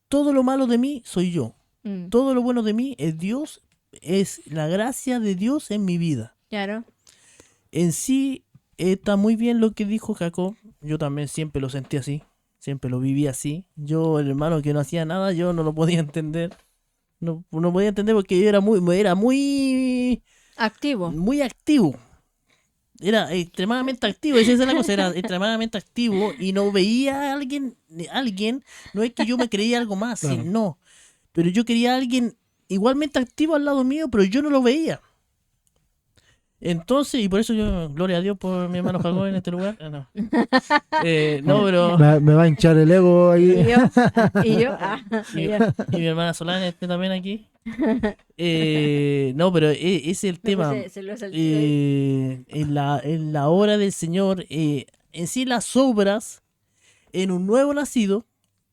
todo lo malo de mí soy yo. Mm, Todo lo bueno de mí es Dios, es la gracia de Dios en mi vida. claro. En sí está muy bien lo que dijo Jacob. Yo también siempre lo sentí así, siempre lo viví así. Yo, el hermano que no hacía nada, yo no lo podía entender. No podía entender porque yo era muy Activo. activo. Era extremadamente activo, esa es la cosa, era extremadamente activo y no veía a alguien, no es que yo me creía algo más, Claro. no, pero yo quería a alguien igualmente activo al lado mío, pero yo no lo veía. Entonces, y por eso yo, gloria a Dios por mi hermano Jacob en este lugar. No, no, pero... Me va a hinchar el ego Y ahí. yo, y yo, Y, ya. y mi hermana Solana también aquí. No, pero ese es el tema. Se lo saltó ahí. En la obra del Señor, en sí las obras, en un nuevo nacido,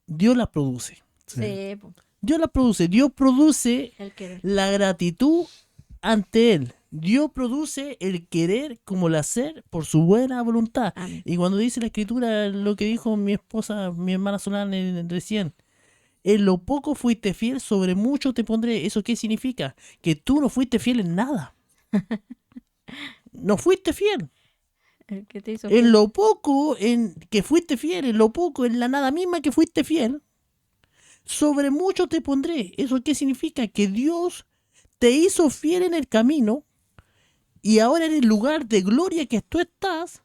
Dios las produce. Sí, po, Dios las produce. Dios produce el querer. la gratitud ante Él. Dios produce el querer como el hacer por su buena voluntad. Amén. Y cuando dice la escritura lo que dijo mi esposa, mi hermana Solana recién, en lo poco fuiste fiel, sobre mucho te pondré. ¿Eso qué significa? Que tú no fuiste fiel en nada. No fuiste fiel. El que te hizo En lo poco en que fuiste fiel, en lo poco, en la nada misma que fuiste fiel, sobre mucho te pondré. ¿Eso qué significa? Que Dios te hizo fiel en el camino y ahora en el lugar de gloria que tú estás,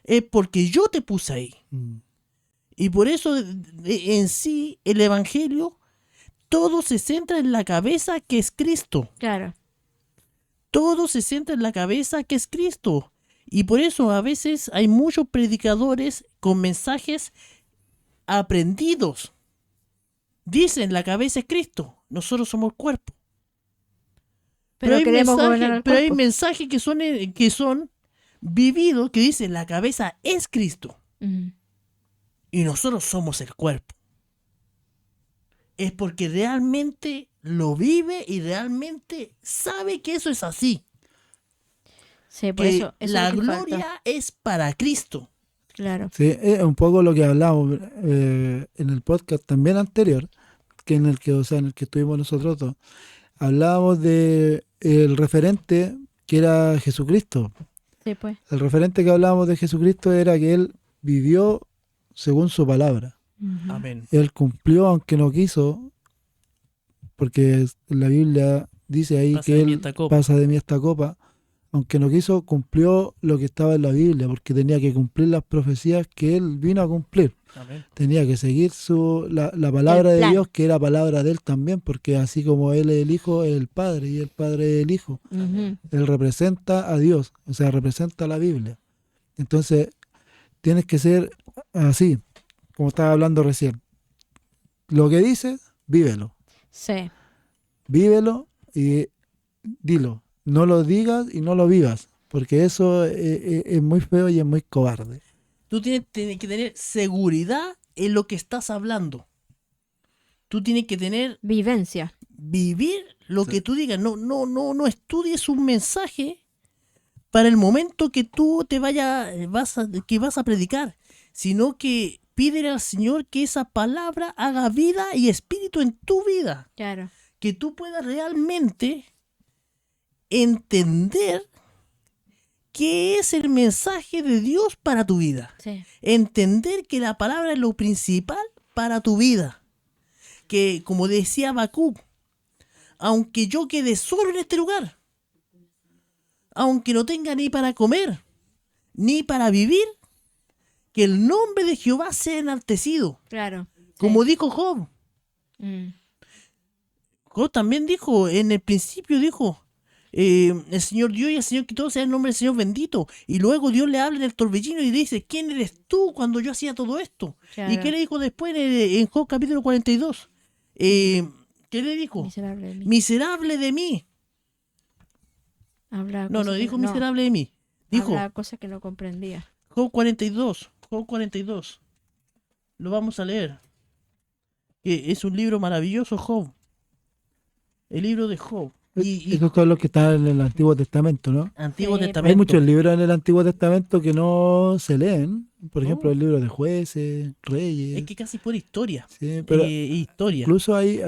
es porque yo te puse ahí. Mm. Y por eso en sí el Evangelio todo se centra en la cabeza que es Cristo. Claro. Todo se centra en la cabeza que es Cristo. Y por eso a veces hay muchos predicadores con mensajes aprendidos. Dicen la cabeza es Cristo, nosotros somos el cuerpo. Pero queremos gobernar el pero hay cuerpo. mensajes que son vividos que dicen la cabeza es Cristo. Mm, Y nosotros somos el cuerpo. Es porque realmente lo vive y realmente sabe que eso es así. sí, por Que eso la es lo que gloria falta. es para Cristo. Claro. Sí, es un poco lo que hablamos en el podcast también anterior, que en el que, o sea, en el que estuvimos nosotros dos. Hablábamos de el referente que era Jesucristo. Sí, pues. El referente que hablábamos de Jesucristo era que él vivió según su palabra. Ujú. Amén. Él cumplió aunque no quiso, porque la Biblia dice ahí Pasa que de mí él esta copa. pasa de mí esta copa. Aunque no quiso, cumplió lo que estaba en la Biblia, porque tenía que cumplir las profecías que él vino a cumplir. Amén. Tenía que seguir la palabra El de plan. Dios, que era palabra de él también, porque así como él es el Hijo, es el Padre, y el Padre es el Hijo. Ujú. Él representa a Dios, o sea, representa la Biblia. Entonces, tienes que ser así, como estaba hablando recién. Lo que dices, vívelo. Sí. Vívelo y dilo. No lo digas y no lo vivas, porque eso es muy feo y es muy cobarde. Tú tienes que tener seguridad en lo que estás hablando. Tú tienes que Vivencia. vivir lo que tú digas. No estudies un mensaje para el momento que tú que vas a predicar, sino que pídele al Señor que esa palabra haga vida y espíritu en tu vida. Claro. Que tú puedas realmente entender qué es el mensaje de Dios para tu vida. Sí. Entender que la palabra es lo principal para tu vida. Que, como decía Habacuc, aunque yo quede solo en este lugar, aunque no tenga ni para comer, ni para vivir, que el nombre de Jehová sea enaltecido. Claro. Como dijo Job. Mm. Job también dijo, en el principio dijo, el Señor dio y el Señor quitó, sea el nombre del Señor bendito. Y luego Dios le habla en el torbellino y dice, ¿quién eres tú cuando yo hacía todo esto? Claro. ¿Y qué le dijo después en Job capítulo 42? ¿Qué le dijo? Miserable de mí. Miserable de mí. Habla No cosas que- dijo miserable de mí. Dijo Habla cosas que no comprendía. Job 42. Job 42. Lo vamos a leer. Que es un libro maravilloso, Job. El libro de Job. Y Esos son los que están en el Antiguo Testamento, ¿no? Antiguo Sí, Testamento. Hay muchos libros en el Antiguo Testamento que no se leen. Por ejemplo, No. el libro de Jueces, Reyes. Es que casi por historia. Sí, pero Historia. incluso hay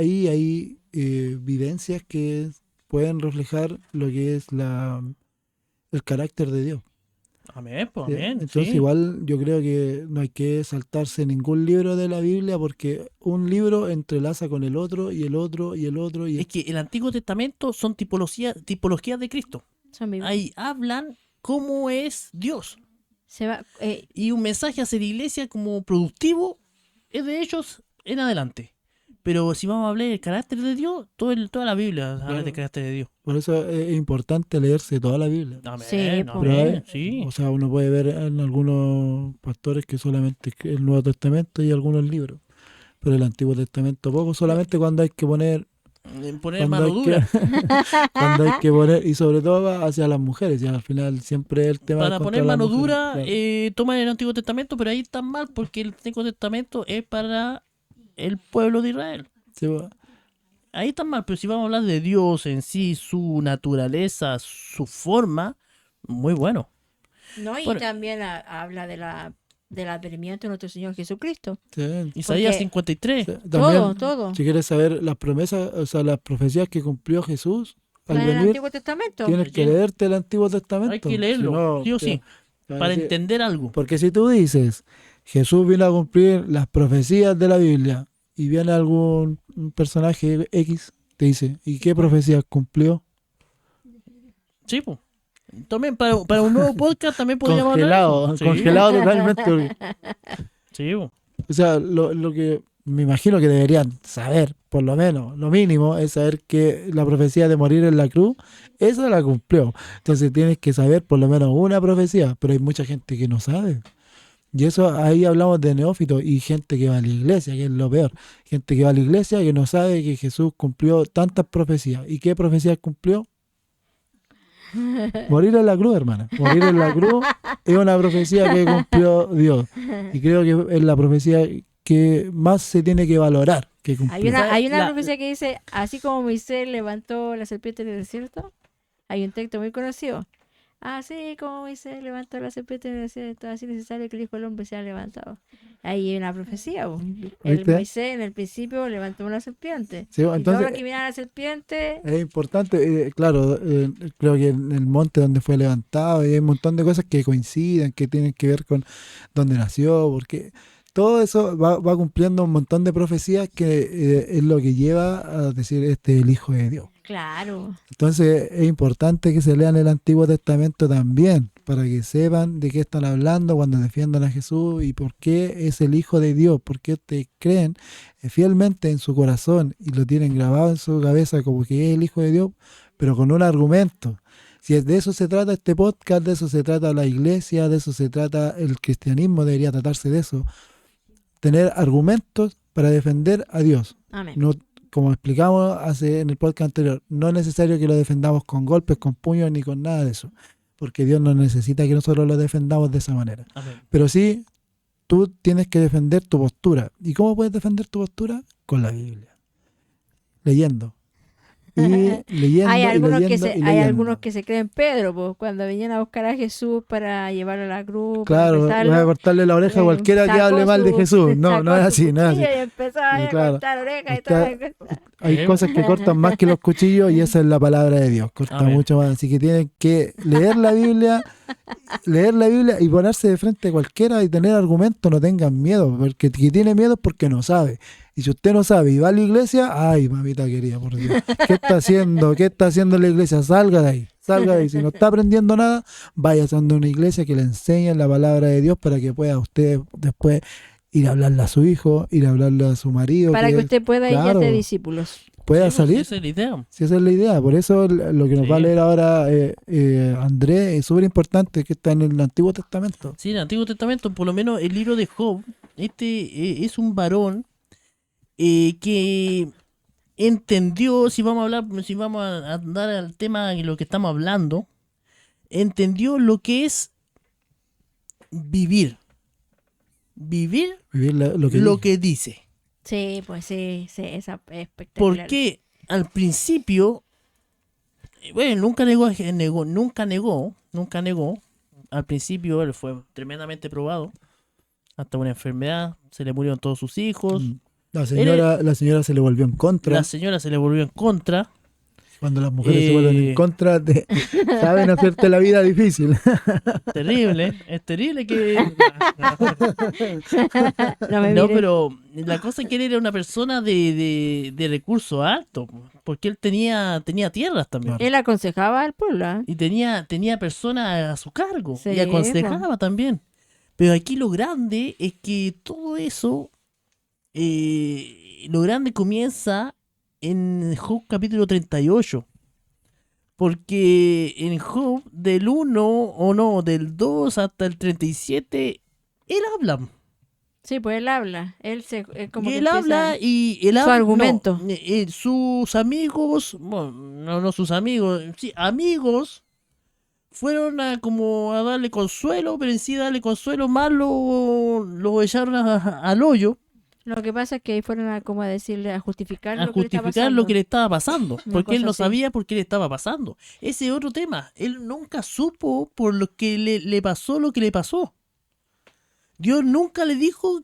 evidencias que pueden reflejar lo que es el carácter de Dios. Amén, pues, ¿Sí? amén. Entonces Sí. igual yo creo que no hay que saltarse ningún libro de la Biblia porque un libro entrelaza con el otro y el otro y el otro y Es que el Antiguo Testamento son tipologías de Cristo. Son mis- Ahí hablan cómo es Dios. se va, Y un mensaje hacia la iglesia como productivo es de ellos en adelante. Pero si vamos a hablar del carácter de Dios, toda la Biblia habla Claro. del carácter de Dios. por eso es importante leerse toda la Biblia. Amén, Sí, pues. amén, sí. O sea, uno puede ver en algunos pastores que solamente el Nuevo Testamento y algunos libros, pero el Antiguo Testamento poco, solamente cuando hay que poner, Poner cuando mano hay que, dura. cuando hay que poner, y sobre todo va hacia las mujeres, y al final siempre el tema Para es contra poner las mano mujeres, dura, claro. toman el Antiguo Testamento, pero ahí están mal porque el Antiguo Testamento es para el pueblo de Israel. Sí, pues, Ahí están mal, pero si vamos a hablar de Dios en sí, su naturaleza, su forma, muy bueno. no, y Bueno. también habla del advenimiento de nuestro Señor Jesucristo. sí. Isaías Porque- 53. Sí, también, Todo. si quieres saber las promesas, o sea, las profecías que cumplió Jesús al Está en el venir, Antiguo Testamento. tienes que leerte el Antiguo Testamento. Hay que leerlo, Si no, sí o sí, te van a para decir- entender algo. Porque si tú dices, Jesús vino a cumplir las profecías de la Biblia y viene algún un personaje X, te dice, ¿y qué profecías cumplió? Sí, pues. También para un nuevo podcast también podríamos hablar de Congelado, eso. Sí, congelado totalmente. sí, po. O sea, lo que me imagino que deberían saber, por lo menos, lo mínimo, es saber que la profecía de morir en la cruz, esa la cumplió. Entonces tienes que saber por lo menos una profecía, pero hay mucha gente que no sabe. Y eso ahí hablamos de neófitos y gente que va a la iglesia, que es lo peor. Gente que va a la iglesia que no sabe que Jesús cumplió tantas profecías. ¿Y qué profecías cumplió? Morir en la cruz, hermana. Morir en la cruz es una profecía que cumplió Dios. Y creo que es la profecía que más se tiene que valorar que cumplió. Hay una La- profecía que dice, así como Moisés levantó la serpiente en el desierto, hay un texto muy conocido. Así como Moisés levantó la serpiente en el desierto, así es necesario que el Hijo del Hombre sea levantado. Ahí hay una profecía. El ¿Viste? Moisés en el principio levantó una serpiente. Sí, Y todo entonces lo que viene a la serpiente, es importante, claro, creo que en el monte donde fue levantado, y hay un montón de cosas que coinciden, que tienen que ver con dónde nació, porque todo eso va cumpliendo un montón de profecías que es lo que lleva a decir este es el Hijo de Dios. claro. Entonces es importante que se lean el Antiguo Testamento también, para que sepan de qué están hablando cuando defiendan a Jesús y por qué es el Hijo de Dios, por qué te creen fielmente en su corazón y lo tienen grabado en su cabeza como que es el Hijo de Dios, pero con un argumento. Si de eso se trata este podcast, de eso se trata la iglesia, de eso se trata el cristianismo, debería tratarse de eso. Tener argumentos para defender a Dios. Amén. No, como explicamos en el podcast anterior, no es necesario que lo defendamos con golpes, con puños, ni con nada de eso. Porque Dios no necesita que nosotros lo defendamos de esa manera. Amén. Pero sí, tú tienes que defender tu postura. ¿Y cómo puedes defender tu postura? Con la Biblia. Leyendo. Y leyendo, Hay y algunos, leyendo, y hay leyendo. algunos que se creen Pedro, pues, cuando venían a buscar a Jesús para llevarlo a la cruz, para Claro, besarlo, vas a cortarle la oreja a cualquiera que sacó hable mal de su- Jesús. No, sacó no es su así, no es así. cuchillo y empezó a Sí, claro. cortar orejas y Está- todo. Hay cosas que cortan más que los cuchillos y esa es la palabra de Dios, corta Amén. mucho más. Así que tienen que leer la Biblia y ponerse de frente a cualquiera y tener argumentos, no tengan miedo, porque el que tiene miedo es porque no sabe. Y si usted no sabe y va a la iglesia, ay, mamita querida, por Dios, ¿qué está haciendo? ¿Qué está haciendo la iglesia? Salga de ahí, salga de ahí. Si no está aprendiendo nada, vaya a una iglesia que le enseñe la palabra de Dios para que pueda usted después ir a hablarle a su hijo, ir a hablarle a su marido. Para que usted pueda ir a claro, hacer discípulos. pueda Sí, pues, salir. esa es la idea. Si esa es la idea, por eso lo que nos Sí. va a leer ahora Andrés es súper importante, que está en el Antiguo Testamento. Sí, en el Antiguo Testamento, por lo menos el libro de Job, es un varón que entendió, si vamos a andar al tema de lo que estamos hablando, entendió lo que es vivir. Vivir Vivir lo que lo dice. que dice. Sí, pues sí, esa es espectacular. Porque al principio Bueno, nunca negó. Al principio él fue tremendamente probado. Hasta una enfermedad, se le murieron todos sus hijos. La señora se le volvió en contra. La señora se le volvió en contra. Cuando las mujeres se vuelven en contra, saben hacerte la vida difícil. Terrible, es terrible que... No me No, mires. pero la cosa es que él era una persona de recursos altos, porque él tenía tierras también. Claro. Él aconsejaba al pueblo. ¿Eh? Y tenía personas a su cargo, Sí, y aconsejaba también. Pero aquí lo grande es que todo eso, lo grande comienza en Job capítulo 38. Porque en Job del 1 o no, del 2 hasta el 37, él habla. Sí, pues él habla. Él como Y que él habla y él su habla, argumento. no, sus amigos, bueno, no sus amigos, sí, amigos fueron como a darle consuelo, pero en sí darle consuelo más lo echaron al hoyo Lo que pasa es que ahí fueron a como a decirle, a justificar a lo que le está justificar lo pasando. que le estaba pasando, Una porque él cosa no así. sabía por qué le estaba pasando. Ese es otro tema, él nunca supo por lo que le pasó lo que le pasó. Dios nunca le dijo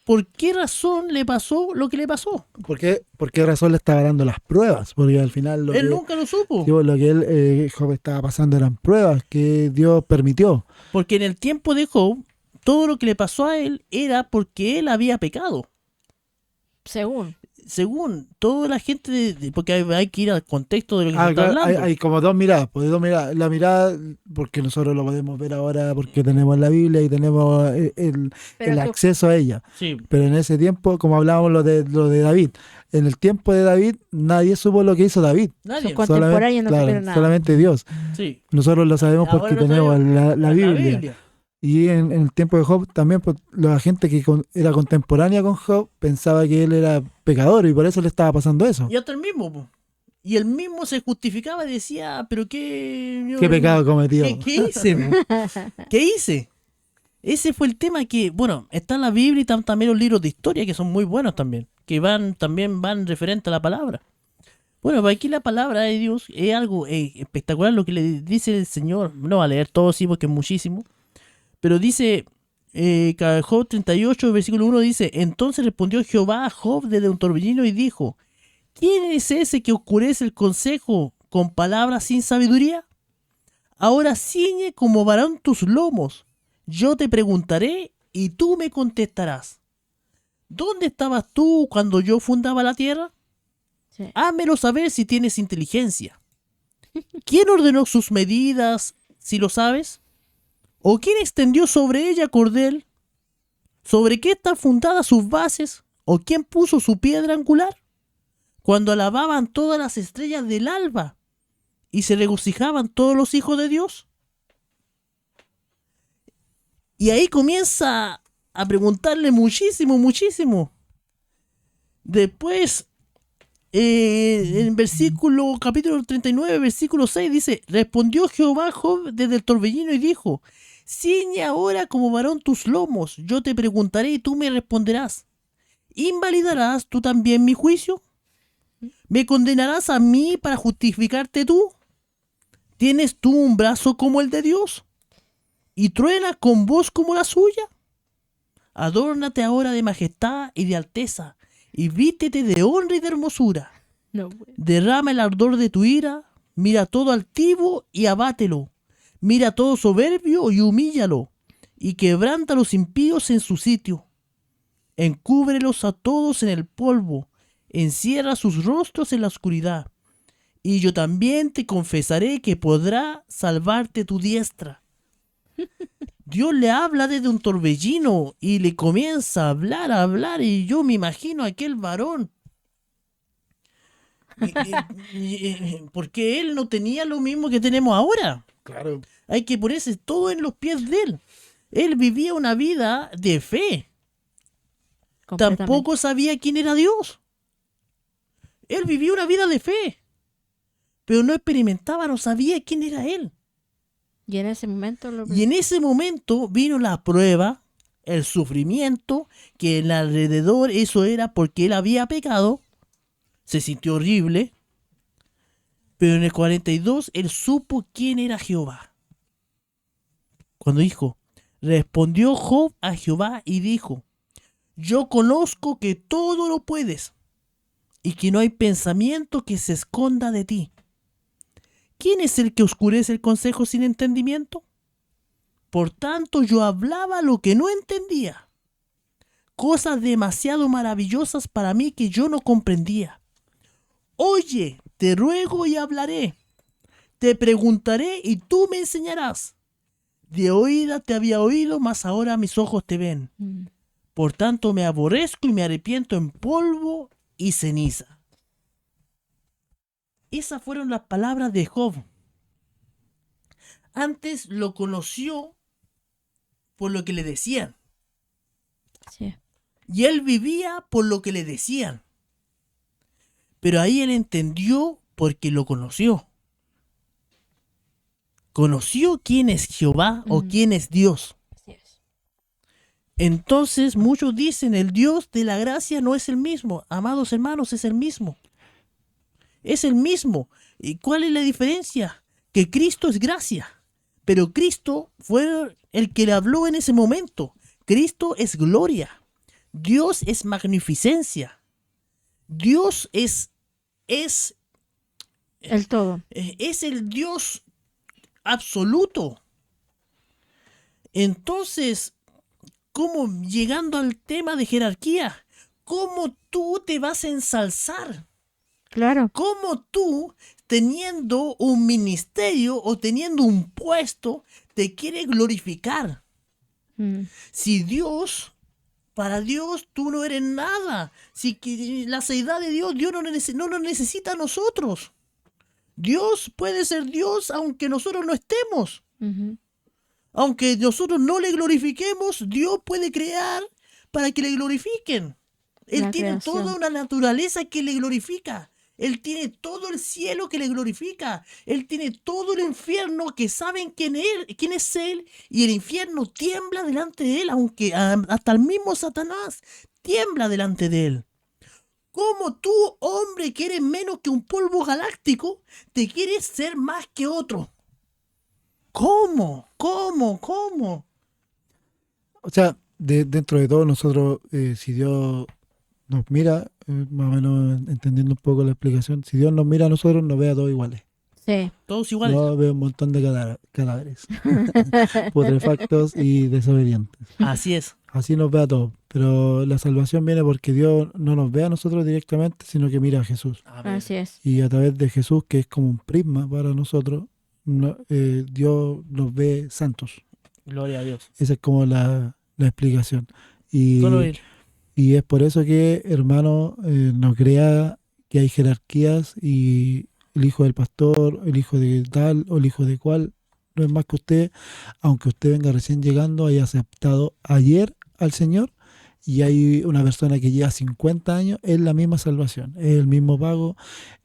por qué razón le pasó lo que le pasó. ¿Por qué razón le estaba dando las pruebas? Porque al final Él nunca lo supo. lo que Job estaba pasando eran pruebas que Dios permitió. Porque en el tiempo de Job, todo lo que le pasó a él era porque él había pecado. Según. Según toda la gente, porque hay que ir al contexto de lo que se está Claro, hablando. hay como dos miradas, pues, dos miradas. La mirada, porque nosotros lo podemos ver ahora porque tenemos la Biblia y tenemos Pero el tú- acceso a ella. Sí, Pero en ese tiempo, como hablábamos lo de David, en el tiempo de David nadie supo lo que hizo David. nadie. Son contemporáneos, no Claro, supieron nada. solamente Dios. Sí. Nosotros lo sabemos Ahora porque lo tenemos sabemos. la Biblia. Y en el tiempo de Job también, pues, la gente que era contemporánea con Job pensaba que él era pecador y por eso le estaba pasando eso. Y hasta el mismo, po. Y él mismo se justificaba y decía, pero qué... ¿Qué pecado cometió? ¿Qué hice? Po? ¿Qué hice? Ese fue el tema que, bueno, está en la Biblia y están también los libros de historia que son muy buenos también, que también van referente a la palabra. Bueno, pues aquí la palabra de Dios es algo espectacular lo que le dice el Señor. No va a leer todo, sí, porque es muchísimo. Pero dice, Job 38, versículo 1 dice, entonces respondió Jehová a Job desde un torbellino y dijo, ¿quién es ese que oscurece el consejo con palabras sin sabiduría? Ahora ciñe como varón tus lomos. Yo te preguntaré y tú me contestarás. ¿Dónde estabas tú cuando yo fundaba la tierra? Sí. Házmelo saber si tienes inteligencia. ¿Quién ordenó sus medidas, si lo sabes? ¿O quién extendió sobre ella cordel? ¿Sobre qué están fundadas sus bases? ¿O quién puso su piedra angular? Cuando alababan todas las estrellas del alba y se regocijaban todos los hijos de Dios. Y ahí comienza a preguntarle muchísimo. Después, en capítulo 39, versículo 6 dice, respondió Jehová a Job desde el torbellino y dijo, ciñe ahora como varón tus lomos, yo te preguntaré y tú me responderás. ¿Invalidarás tú también mi juicio? ¿Me condenarás a mí para justificarte tú? ¿Tienes tú un brazo como el de Dios? ¿Y truena con voz como la suya? Adórnate ahora de majestad y de alteza, y vístete de honra y de hermosura. No, pues. Derrama el ardor de tu ira, mira todo altivo y abátelo. Mira todo soberbio y humíllalo, y quebranta a los impíos en su sitio. Encúbrelos a todos en el polvo, encierra sus rostros en la oscuridad. Y yo también te confesaré que podrá salvarte tu diestra. Dios le habla desde un torbellino y le comienza a hablar, y yo me imagino a aquel varón. Porque él no tenía lo mismo que tenemos ahora. Claro. Hay que ponerse todo en los pies de él. Él vivía una vida de fe. Completamente. Tampoco sabía quién era Dios. Él vivía una vida de fe. Pero no experimentaba, no sabía quién era él. Y en ese momento Y en ese momento vino la prueba, el sufrimiento, que en alrededor eso era porque él había pecado. Se sintió horrible. Pero en el 42 él supo quién era Jehová. Cuando dijo, respondió Job a Jehová y dijo, yo conozco que todo lo puedes y que no hay pensamiento que se esconda de ti. ¿Quién es el que oscurece el consejo sin entendimiento? Por tanto yo hablaba lo que no entendía, cosas demasiado maravillosas para mí que yo no comprendía. Oye, te ruego y hablaré, te preguntaré y tú me enseñarás. De oída te había oído, mas ahora mis ojos te ven. Por tanto me aborrezco y me arrepiento en polvo y ceniza. Esas fueron las palabras de Job. Antes lo conoció por lo que le decían. Sí. Y él vivía por lo que le decían. Pero ahí él entendió porque lo conoció. Conoció quién es Jehová o quién es Dios. Así es. Entonces muchos dicen, el Dios de la gracia no es el mismo. Amados hermanos, es el mismo. Es el mismo. ¿Y cuál es la diferencia? Que Cristo es gracia. Pero Cristo fue el que le habló en ese momento. Cristo es gloria. Dios es magnificencia. Dios es El todo. el Dios absoluto. Entonces, ¿cómo, llegando al tema de jerarquía, cómo tú te vas a ensalzar? Claro. ¿Cómo tú, teniendo un ministerio o teniendo un puesto, te quieres glorificar? Si Dios, para Dios tú no eres nada. Si que la seidad de Dios, Dios no nos necesita a nosotros. Dios puede ser Dios aunque nosotros no estemos. Aunque nosotros no le glorifiquemos, Dios puede crear para que le glorifiquen. Él La tiene creación. toda una naturaleza que le glorifica. Él tiene todo el cielo que le glorifica. Él tiene todo el infierno que saben quién es Él. Y el infierno tiembla delante de Él, aunque hasta el mismo Satanás tiembla delante de Él. ¿Cómo tú, hombre, que eres menos que un polvo galáctico, te quieres ser más que otro? ¿Cómo? O sea, dentro de todo nosotros, si Dios nos mira, más o menos entendiendo un poco la explicación, si Dios nos mira a nosotros, nos ve a todos iguales. Sí. Todos iguales. No veo un montón de cadáveres, putrefactos y desobedientes. Así es. Así nos ve a todos. Pero la salvación viene porque Dios no nos ve a nosotros directamente, sino que mira a Jesús. Así es. Y a través de Jesús, que es como un prisma para nosotros, Dios nos ve santos. Gloria a Dios. Esa es como la explicación. Y, Solo Él. y es por eso que, hermano, nos crea que hay jerarquías y el hijo del pastor, el hijo de tal o el hijo de cual, no es más que usted, aunque usted venga recién llegando, haya aceptado ayer al Señor, y hay una persona que lleva 50 años, es la misma salvación, es el mismo pago,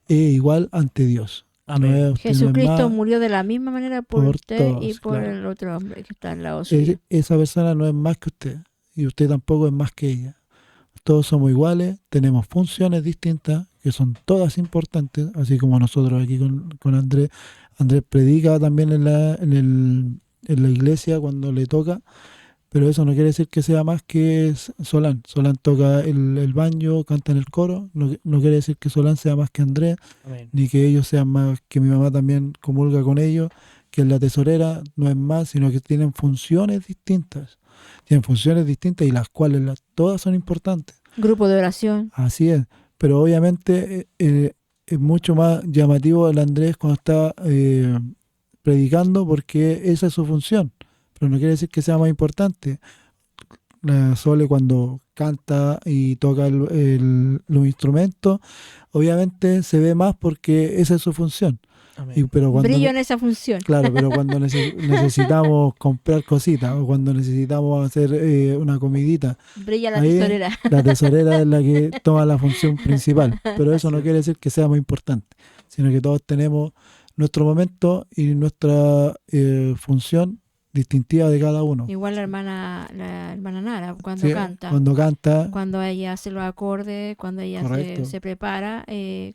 es igual ante Dios. Amén. No es- usted no es Jesucristo más, murió de la misma manera por usted y todos, por claro. el otro hombre que está al lado suyo. Esa persona no es más que usted, y usted tampoco es más que ella. Todos somos iguales, tenemos funciones distintas, que son todas importantes, así como nosotros aquí con Andrés. Andrés predica también en la iglesia cuando le toca, pero eso no quiere decir que sea más que Solán. Solán toca el banjo, canta en el coro, no quiere decir que Solán sea más que Andrés, Amén. ni que ellos sean más, que mi mamá también comulga con ellos, que la tesorera no es más, sino que tienen funciones distintas. Tienen funciones distintas y las cuales todas son importantes. Grupo de oración. Así es. Pero obviamente es mucho más llamativo el Andrés cuando está predicando porque esa es su función. Pero no quiere decir que sea más importante. La Sole cuando canta y toca los instrumentos, obviamente se ve más porque esa es su función. Amén. Pero cuando Brillo en esa función. Claro, pero cuando necesitamos comprar cositas o cuando necesitamos hacer una comidita, Brilla la ahí tesorera. la tesorera es la que toma la función principal. Pero eso no quiere decir que sea más importante, sino que todos tenemos nuestro momento y nuestra función distintiva de cada uno. Igual la hermana Nara, cuando Sí, canta. cuando canta, Cuando ella hace los acordes, cuando ella Correcto. se prepara,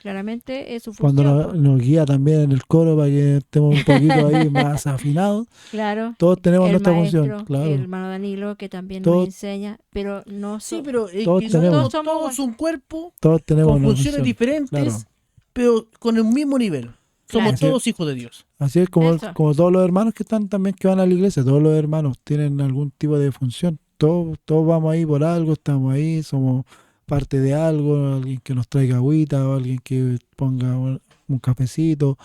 claramente es su cuando función. nos guía también en el coro para que estemos un poquito ahí más afinados. Claro, Todos tenemos el nuestra maestro, función, claro. el hermano Danilo, que también Todos- nos enseña, pero no Sí, so- pero Todos que tenemos. somos todos un cuerpo Todos tenemos con una funciones función. diferentes, claro. pero con el mismo nivel. Somos Claro. todos hijos de Dios. Así es como, Eso. como todos los hermanos que están también que van a la iglesia, todos los hermanos tienen algún tipo de función. Todos vamos ahí por algo, estamos ahí, somos parte de algo, alguien que nos traiga agüita o alguien que ponga un cafecito.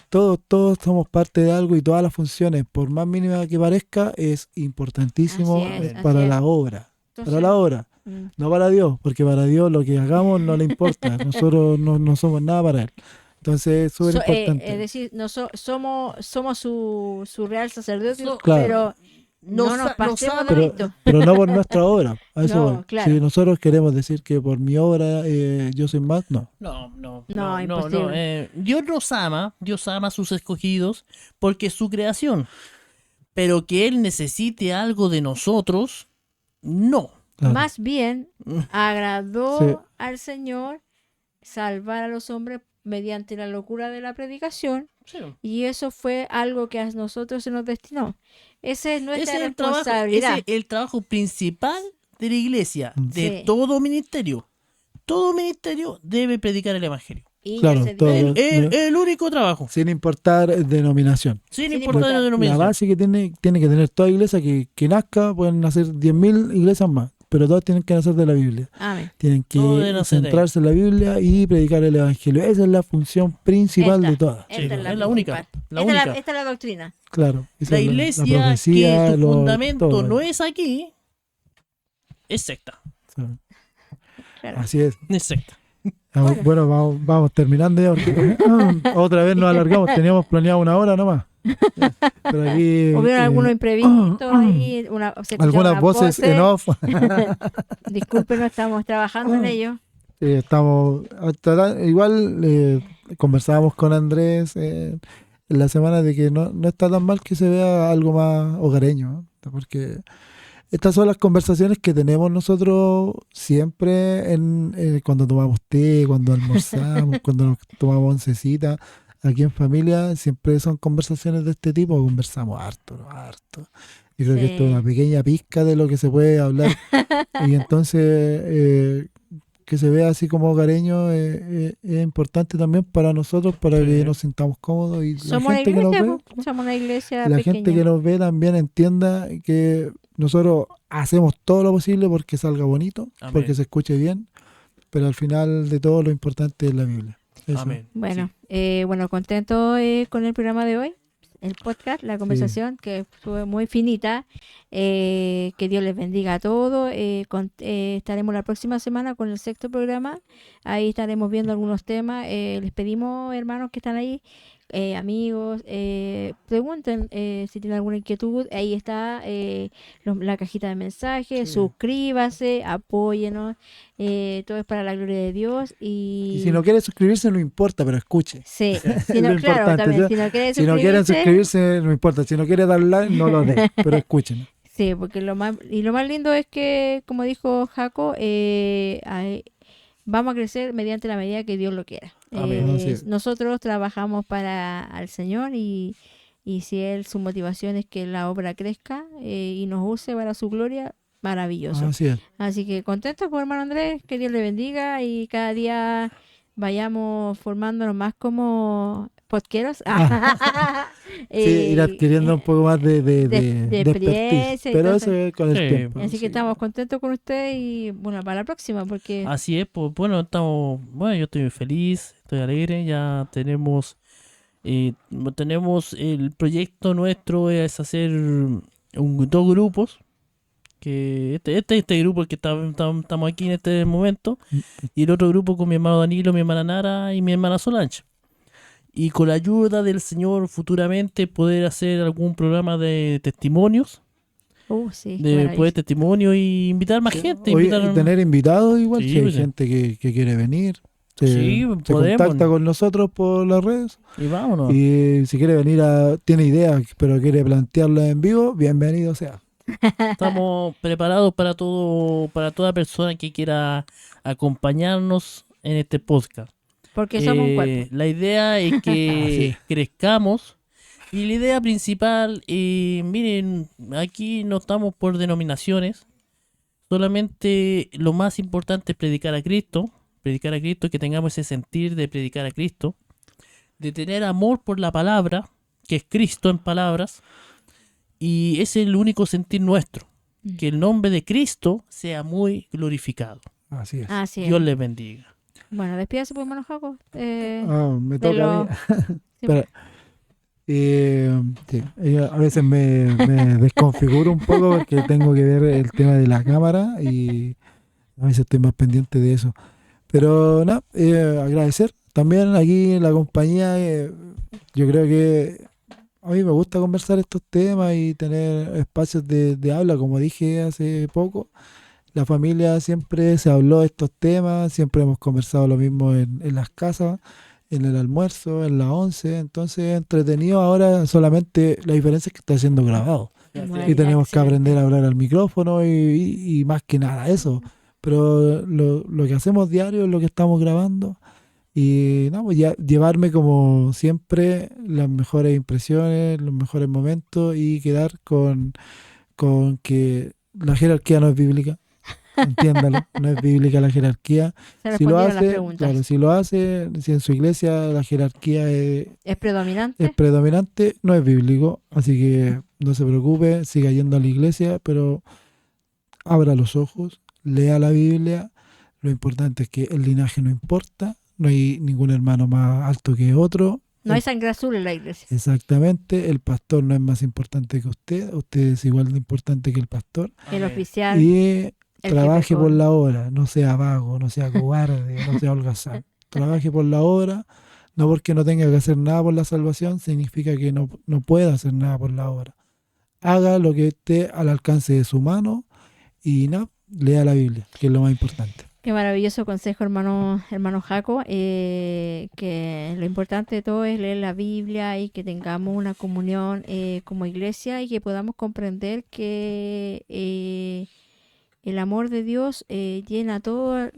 Todos somos parte de algo y todas las funciones, por más mínima que parezca, es importantísimo Así es, para así la es. obra. Entonces, Para la obra, mm, no para Dios, porque para Dios lo que hagamos no le importa. Nosotros no somos nada para Él. Entonces es súper importante. es decir, somos su real sacerdocio, Claro. pero no nos Nos pasemos ama, de pero, esto. pero no por nuestra obra. A eso No, voy. claro. Si nosotros queremos decir que por mi obra yo soy más, no. No, imposible. Dios ama a sus escogidos porque es su creación. Pero que Él necesite algo de nosotros, no. Claro. Más bien, agradó Sí. al Señor salvar a los hombres mediante la locura de la predicación, y eso fue algo que a nosotros se nos destinó. Esa es nuestra Ese responsabilidad. es el trabajo principal de la iglesia, de Sí. todo ministerio. Todo ministerio debe predicar el evangelio. Y Claro, ya se todo. dio- El único trabajo, Sin importar denominación. sin Sin importar la importar. La denominación. base que tiene que tener toda iglesia que nazca, pueden nacer 10.000 iglesias más, pero todas tienen que nacer de la Biblia. Amén. Tienen que Todo debe nacer de ahí. centrarse en la Biblia y predicar el evangelio. Esa es la función principal Esta. de todas. Esta Sí, es la es la única, principal. la Esta es única. esta es la doctrina. Claro. Esa La es iglesia profecía, que su lo- fundamento todo. no es aquí, es secta. Sí. Claro. Así es. Es secta. Bueno, vamos terminando ya. Porque, otra vez nos alargamos. Teníamos planeado 1 hora nomás. Pero aquí, Hubieron algunos imprevistos ahí, se escucharon algunas unas voces en off. Discúlpenos, estamos trabajando en ello. Estamos igual conversábamos con Andrés en la semana de que no está tan mal que se vea algo más hogareño, ¿no? Porque estas son las conversaciones que tenemos nosotros siempre cuando tomamos té, cuando almorzamos, cuando nos tomamos oncecita. Aquí en familia siempre son conversaciones de este tipo, conversamos harto, ¿no? Harto. Yo creo que esto es una pequeña pizca de lo que se puede hablar. Y entonces que se vea así como hogareño es importante también para nosotros, para que nos sintamos cómodos y la Somos una gente que nos iglesia, ve, po. Somos una iglesia la pequeña. gente que nos ve también entienda que nosotros hacemos todo lo posible porque salga bonito, Amén. porque se escuche bien, pero al final de todo lo importante es la Biblia. Eso. Amén. Bueno, bueno, contento con el programa de hoy, el podcast, la conversación, que fue muy finita. Que Dios les bendiga a todos. Estaremos la próxima semana con el 6º programa. Ahí estaremos viendo algunos temas. Les pedimos, hermanos que están ahí, amigos, pregunten si tienen alguna inquietud. Ahí está la cajita de mensajes. Sí. Suscríbase, apóyenos. Todo es para la gloria de Dios. Y si no quiere suscribirse, no importa, pero escuche. Sí, Es si no, lo claro, importante, también, ¿sí? si no quieren Si no quieren suscribirse, suscribirse, no importa. Si no quiere dar like, no lo dé, pero escuchen. sí, porque lo más lindo es que, como dijo Jaco, vamos a crecer mediante la medida que Dios lo quiera. Amén. Así es. Nosotros trabajamos para al Señor y si Él, su motivación es que la obra crezca y nos use para su gloria, maravilloso. Así es. Así que contentos con hermano Andrés, que Dios le bendiga y cada día vayamos formándonos más como podqueros. Sí, ir adquiriendo un poco más de experiencia expertise, y pero todo eso es con el Sí. tiempo. Así que Sí. estamos contentos con usted y bueno, para la próxima, porque Así es, pues bueno, yo estoy muy feliz, estoy alegre, ya tenemos el proyecto nuestro es hacer 2 grupos, que este grupo el que estamos aquí en este momento, y el otro grupo con mi hermano Danilo, mi hermana Nara y mi hermana Solange. Y con la ayuda del Señor futuramente poder hacer algún programa de testimonios, sí, de maravilloso. poder testimonio y invitar más gente. Oye, invitar y tener invitados igual, Sí, si hay pues sí. gente que quiere venir. Sí, se podemos. contacta con nosotros por las redes. Y vámonos. Y si quiere venir tiene ideas, pero quiere plantearlas en vivo, bienvenido sea. Estamos preparados para todo, para toda persona que quiera acompañarnos en este podcast. Porque somos un cuerpo. La idea es Así que es. crezcamos y la idea principal, miren, aquí no estamos por denominaciones, solamente lo más importante es predicar a Cristo, que tengamos ese sentir de predicar a Cristo, de tener amor por la palabra, que es Cristo en palabras, y ese es el único sentir nuestro, que el nombre de Cristo sea muy glorificado. Así es. Así es. Dios les bendiga. Bueno, despídase pues, hermano Jaco. Me de toca a mí. Sí, Espera. Sí, a veces me desconfiguro un poco porque tengo que ver el tema de la cámara y a veces estoy más pendiente de eso. Pero nada, agradecer también aquí la compañía. Yo creo que a mí me gusta conversar estos temas y tener espacios de habla, como dije hace poco. La familia siempre se habló de estos temas, siempre hemos conversado lo mismo en las casas, en el almuerzo, en la once. Entonces, entretenido ahora, solamente la diferencia es que está siendo grabado. Muy Y tenemos que excelente. aprender a hablar al micrófono y más que nada eso. Pero lo que hacemos diario es lo que estamos grabando. Y no, pues ya llevarme como siempre las mejores impresiones, los mejores momentos y quedar con que la jerarquía no es bíblica. Entiéndalo, no es bíblica la jerarquía. Se Si lo respondieron las hace, preguntas. claro, si lo hace, si en su iglesia la jerarquía ¿Es predominante? es predominante, no es bíblico. Así que no se preocupe, siga yendo a la iglesia, pero abra los ojos, lea la Biblia. Lo importante es que el linaje no importa, no hay ningún hermano más alto que otro. No hay sangre azul en la iglesia. Exactamente, el pastor no es más importante que usted es igual de importante que el pastor. El Amén. oficial. Y el trabaje jefe por con- la obra, no sea vago, no sea cobarde, no sea holgazán. Trabaje por la obra, no porque no tenga que hacer nada por la salvación, significa que no pueda hacer nada por la obra. Haga lo que esté al alcance de su mano y nada, lea la Biblia, que es lo más importante. Qué maravilloso consejo, hermano Jaco. Que lo importante de todo es leer la Biblia y que tengamos una comunión como iglesia y que podamos comprender que el amor de Dios llena toda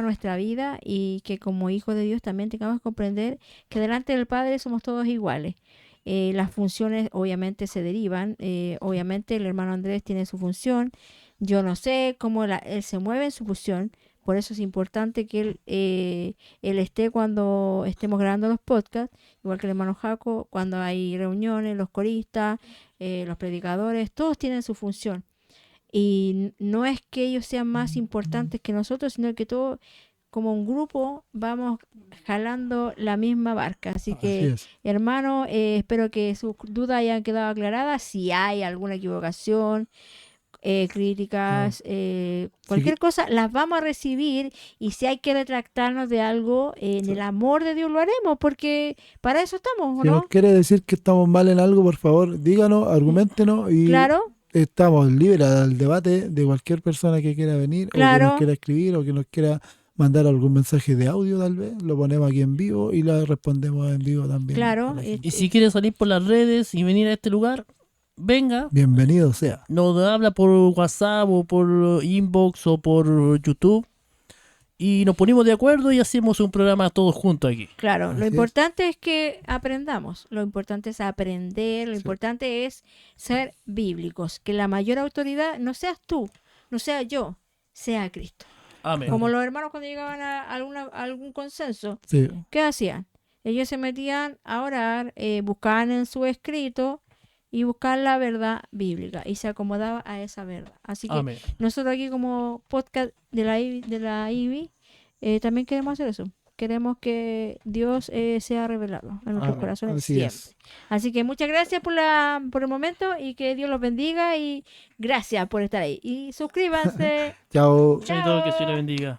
nuestra vida y que como hijos de Dios también tengamos que comprender que delante del Padre somos todos iguales. Las funciones obviamente se derivan. Obviamente el hermano Andrés tiene su función. Yo no sé cómo él se mueve en su función. Por eso es importante que él esté cuando estemos grabando los podcasts, igual que el hermano Jaco, cuando hay reuniones, los coristas, los predicadores, todos tienen su función. Y no es que ellos sean más importantes que nosotros, sino que todos como un grupo vamos jalando la misma barca. Así que, es. hermano, espero que sus dudas hayan quedado aclaradas. Si hay alguna equivocación, críticas, cualquier cosa, las vamos a recibir. Y si hay que retractarnos de algo, en el amor de Dios lo haremos, porque para eso estamos, ¿o Si no? nos quiere decir que estamos mal en algo, por favor, díganos, argumentenos y Claro, estamos libres al debate de cualquier persona que quiera venir o que Claro. nos quiera escribir o que nos quiera mandar algún mensaje de audio tal vez, lo ponemos aquí en vivo y lo respondemos en vivo también. Claro, a la gente. Y si quiere salir por las redes y venir a este lugar, venga, Bienvenido sea. nos habla por WhatsApp o por inbox o por YouTube y nos ponemos de acuerdo y hacemos un programa todos juntos aquí. claro. Así Lo es. importante es que aprendamos. Lo importante es aprender. Lo Sí. importante es ser bíblicos. Que la mayor autoridad no seas tú, no sea yo, sea Cristo. Amén. Como los hermanos cuando llegaban a algún consenso, Sí. ¿qué hacían? Ellos se metían a orar, buscaban en su escrito y buscaban la verdad bíblica y se acomodaba a esa verdad. Así que Amén. nosotros aquí como podcast de la IBI también queremos hacer eso. Queremos que Dios sea revelado en nuestros Amén. corazones Así siempre. es. Así que muchas gracias por el momento y que Dios los bendiga y gracias por estar ahí. Y suscríbanse. Chao. Chaito, que Dios le bendiga.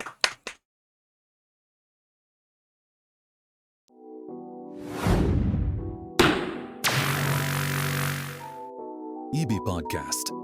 EB Podcast.